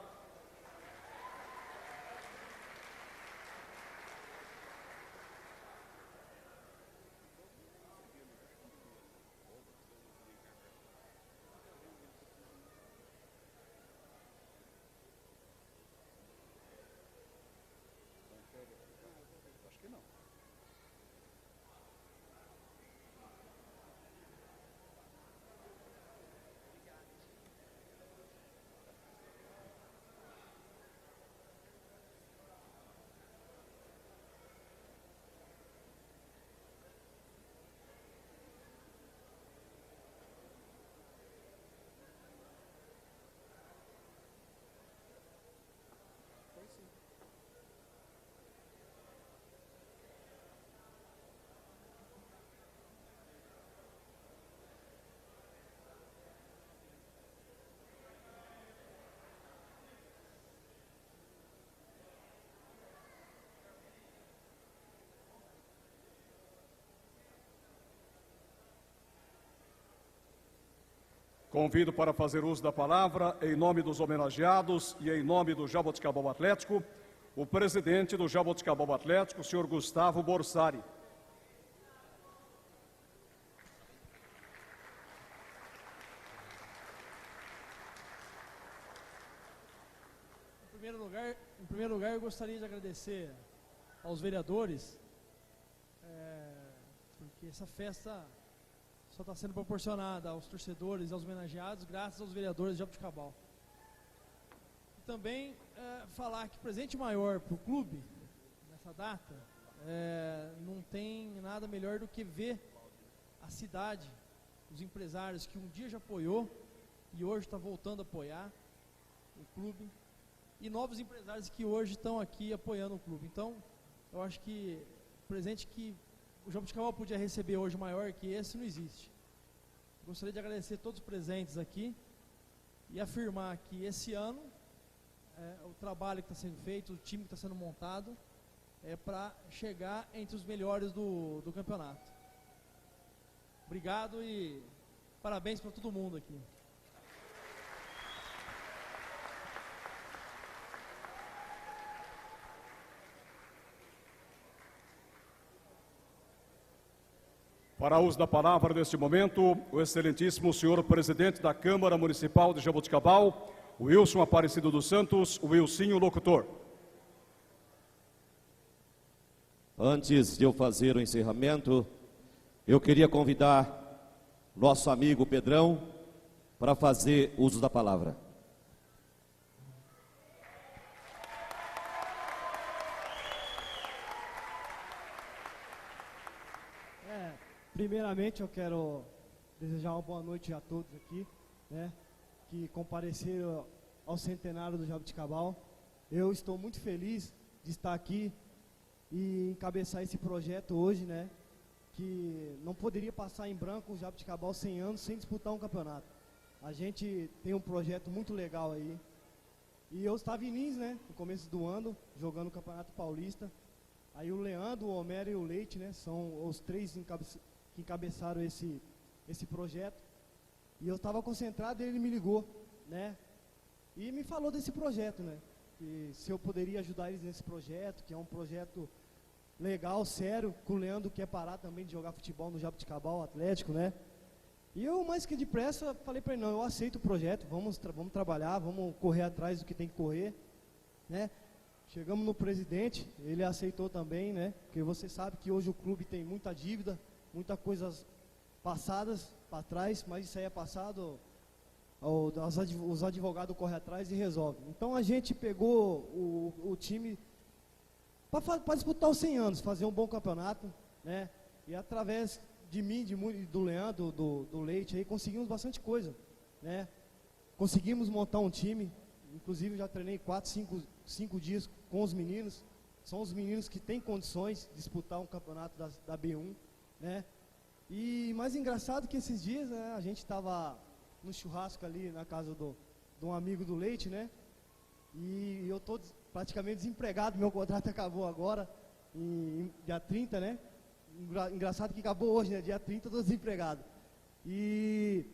Convido para fazer uso da palavra, em nome dos homenageados e em nome do Jaboticabal Atlético, o presidente do Jaboticabal Atlético, o senhor Gustavo Borsari. Em primeiro lugar, eu gostaria de agradecer aos vereadores, porque essa festa só está sendo proporcionada aos torcedores e aos homenageados graças aos vereadores de Jaboticabal. E também falar que presente maior para o clube, nessa data, não tem nada melhor do que ver a cidade, os empresários que um dia já apoiou e hoje está voltando a apoiar o clube, e novos empresários que hoje estão aqui apoiando o clube. Então, eu acho que o presente que o Jaboticabal podia receber hoje maior que esse não existe. Gostaria de agradecer todos os presentes aqui e afirmar que esse ano o trabalho que está sendo feito, o time que está sendo montado, é para chegar entre os melhores do campeonato. Obrigado e parabéns para todo mundo aqui. Para uso da palavra neste momento, o excelentíssimo senhor presidente da Câmara Municipal de Jaboticabal, Wilson Aparecido dos Santos, Wilsinho Locutor. Antes de eu fazer o encerramento, eu queria convidar nosso amigo Pedrão para fazer uso da palavra. Primeiramente, eu quero desejar uma boa noite a todos aqui, né, que compareceram ao centenário do Jaboticabal. Eu estou muito feliz de estar aqui e encabeçar esse projeto hoje, né, que não poderia passar em branco o Jaboticabal 100 anos sem disputar um campeonato. A gente tem um projeto muito legal aí. E eu estava em Lins, né, no começo do ano, jogando o Campeonato Paulista. Aí o Leandro, o Homero e o Leite, né, são os três que encabeçaram esse projeto. E eu estava concentrado e ele me ligou, né, e me falou desse projeto, né, que se eu poderia ajudar eles nesse projeto, que é um projeto legal, sério, que o Leandro quer parar também de jogar futebol no Jaboticabal Atlético, né. E eu, mais que depressa, falei para ele, não, eu aceito o projeto, vamos trabalhar, vamos correr atrás do que tem que correr, né. Chegamos no presidente, ele aceitou também, né, porque você sabe que hoje o clube tem muita dívida, muitas coisas passadas para trás, mas isso aí é passado, os advogados correm atrás e resolvem. Então a gente pegou o time para disputar os 100 anos, fazer um bom campeonato, né, e através de mim, do Leandro, do Leite, aí conseguimos bastante coisa, né, conseguimos montar um time, inclusive já treinei 5 dias com os meninos, são os meninos que têm condições de disputar um campeonato da B1, né, e mais engraçado que esses dias, né, a gente estava no churrasco ali na casa de um amigo do Leite, né, e eu estou praticamente desempregado, meu contrato acabou agora, dia 30, né, engraçado que acabou hoje, né, dia 30 eu estou desempregado, e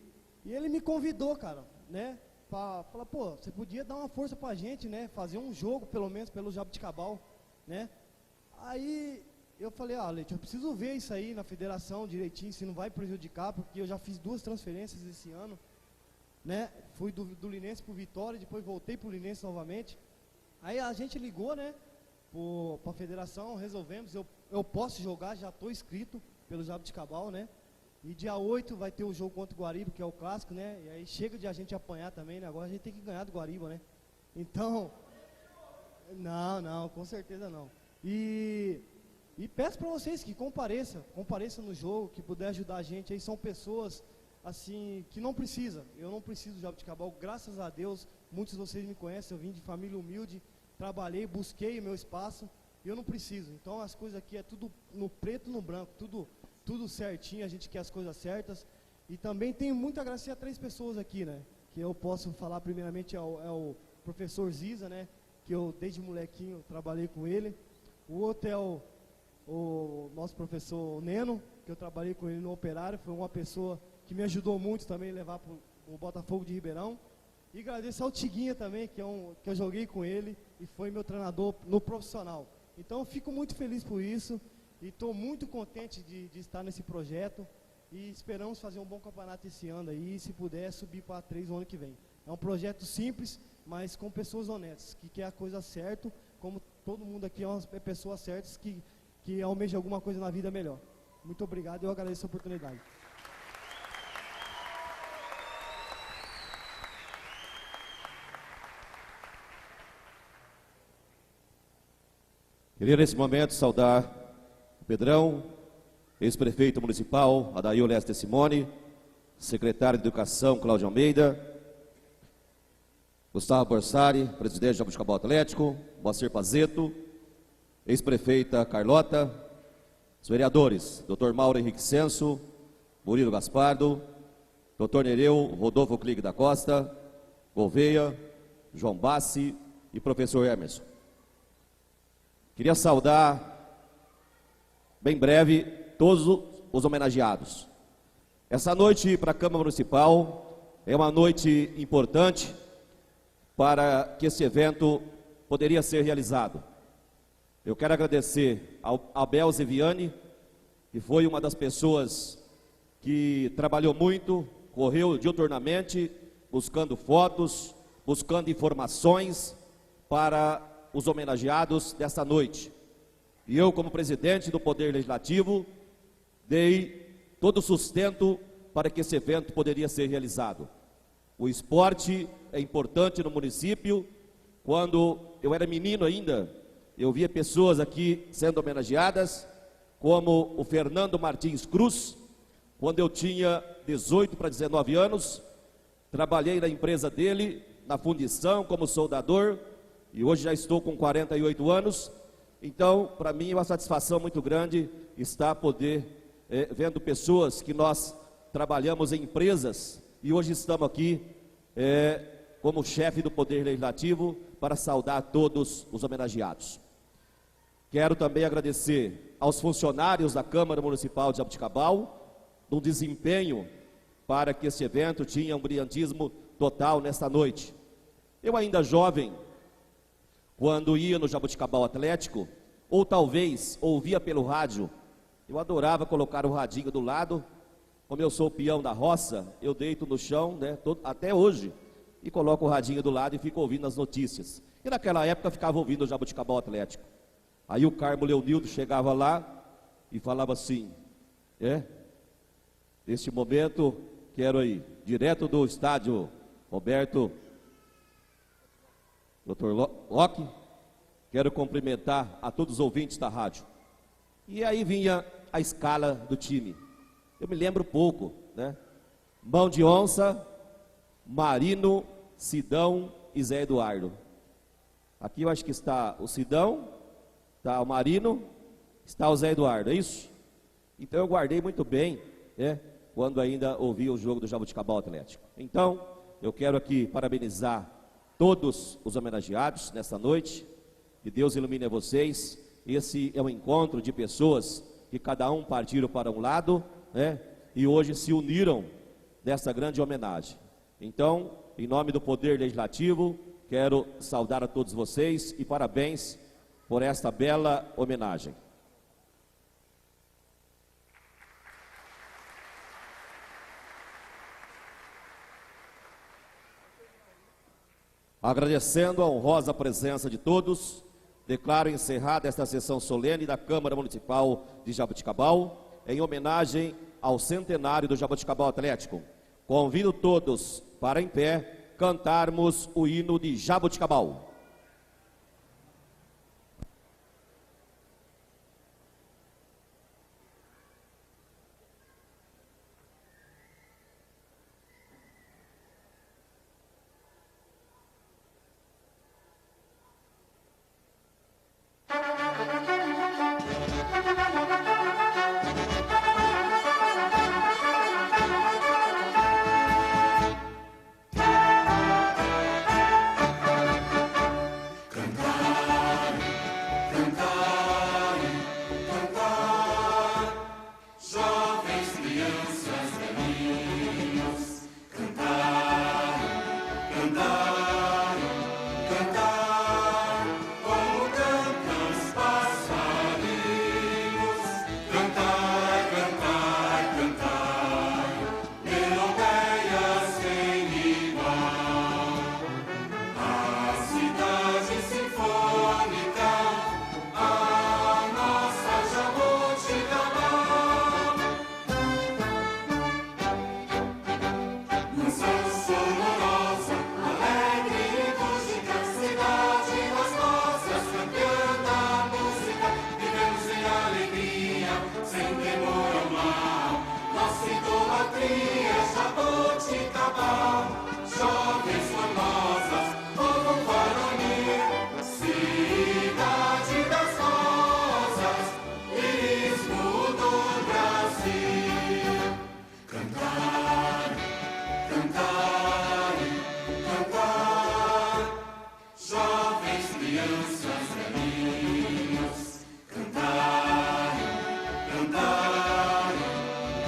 ele me convidou, cara, né, para falar, pô, você podia dar uma força pra gente, né, fazer um jogo, pelo menos, pelo Jaboticabal, né, aí eu falei, Leite, eu preciso ver isso aí na federação direitinho, se não vai prejudicar, porque eu já fiz 2 transferências esse ano, né, fui do Linense pro Vitória, depois voltei pro Linense novamente, aí a gente ligou, né, pra federação, resolvemos, eu posso jogar, já estou inscrito pelo Jaboticabal, né, e dia 8 vai ter o jogo contra o Guariba, que é o clássico, né, e aí chega de a gente apanhar também, né, agora a gente tem que ganhar do Guariba, né, então, não, com certeza não, e peço para vocês que compareçam no jogo, que puder ajudar a gente, aí são pessoas, assim, que não precisa, eu não preciso do Jaboticabal, graças a Deus, muitos de vocês me conhecem, eu vim de família humilde, trabalhei, busquei o meu espaço, e eu não preciso, então as coisas aqui é tudo no preto e no branco, tudo certinho, a gente quer as coisas certas, e também tenho muito a agradecer a 3 pessoas aqui, né, que eu posso falar primeiramente é o professor Ziza, né, que eu desde molequinho trabalhei com ele, o outro é o nosso professor Neno, que eu trabalhei com ele no Operário, foi uma pessoa que me ajudou muito também a levar para o Botafogo de Ribeirão, e agradeço ao Tiguinha também, que eu joguei com ele, e foi meu treinador no profissional, então eu fico muito feliz por isso, e estou muito contente de estar nesse projeto, e esperamos fazer um bom campeonato esse ano aí, e se puder subir para 3 no ano que vem. É um projeto simples, mas com pessoas honestas, que quer a coisa certa, como todo mundo aqui é pessoas certas que almeja alguma coisa na vida melhor. Muito obrigado, eu agradeço a oportunidade. Queria nesse momento saudar o Pedrão, ex-prefeito municipal, Adail Leste Simone, secretário de Educação, Cláudio Almeida, Gustavo Borsari, presidente do Jaboticabal Atlético, Moacir Pazeto, ex-prefeita Carlota, os vereadores, Dr. Mauro Henrique Senso, Murilo Gaspardo, Dr. Nereu Rodolfo Klieg da Costa, Gouveia, João Bassi e professor Emerson. Queria saudar, bem breve, todos os homenageados. Essa noite para a Câmara Municipal é uma noite importante para que esse evento poderia ser realizado. Eu quero agradecer ao Abel Zeviani, que foi uma das pessoas que trabalhou muito, correu diuturnamente, buscando fotos, buscando informações para os homenageados desta noite. E eu, como presidente do Poder Legislativo, dei todo o sustento para que esse evento poderia ser realizado. O esporte é importante no município. Quando eu era menino ainda, eu via pessoas aqui sendo homenageadas, como o Fernando Martins Cruz. Quando eu tinha 18 para 19 anos, trabalhei na empresa dele, na fundição, como soldador, e hoje já estou com 48 anos. Então, para mim é uma satisfação muito grande estar vendo pessoas que nós trabalhamos em empresas, e hoje estamos aqui como chefe do Poder Legislativo para saudar todos os homenageados. Quero também agradecer aos funcionários da Câmara Municipal de Jaboticabal, no desempenho para que esse evento tinha um brilhantismo total nesta noite. Eu ainda jovem, quando ia no Jaboticabal Atlético, ou talvez ouvia pelo rádio, eu adorava colocar o radinho do lado. Como eu sou peão da roça, eu deito no chão, né, até hoje, e coloco o radinho do lado e fico ouvindo as notícias. E naquela época eu ficava ouvindo o Jaboticabal Atlético. Aí o Carmo Leonildo chegava lá e falava assim: neste momento, quero aí, direto do estádio Roberto, Dr. Locke, quero cumprimentar a todos os ouvintes da rádio. E aí vinha a escala do time. Eu me lembro pouco, né? Mão de Onça, Marino, Sidão e Zé Eduardo. Aqui eu acho que está o Sidão, está o Marino, está o Zé Eduardo, é isso? Então eu guardei muito bem, quando ainda ouvi o jogo do Jaboticabal Atlético. Então, eu quero aqui parabenizar todos os homenageados nesta noite. Que Deus ilumine a vocês. Esse é um encontro de pessoas que cada um partiram para um lado, e hoje se uniram nessa grande homenagem. Então, em nome do Poder Legislativo, quero saudar a todos vocês e parabéns por esta bela homenagem. Agradecendo a honrosa presença de todos, declaro encerrada esta sessão solene da Câmara Municipal de Jaboticabal, em homenagem ao centenário do Jaboticabal Atlético. Convido todos para, em pé, cantarmos o hino de Jaboticabal.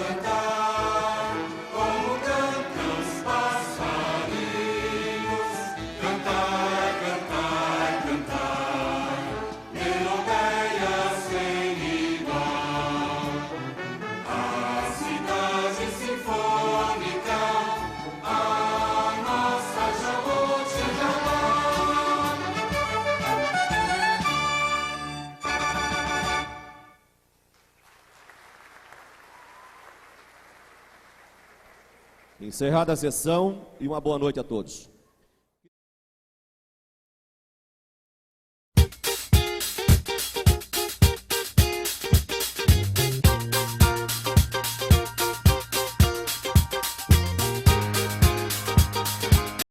Cantar, como cantam os passarinhos. Encerrada a sessão e uma boa noite a todos.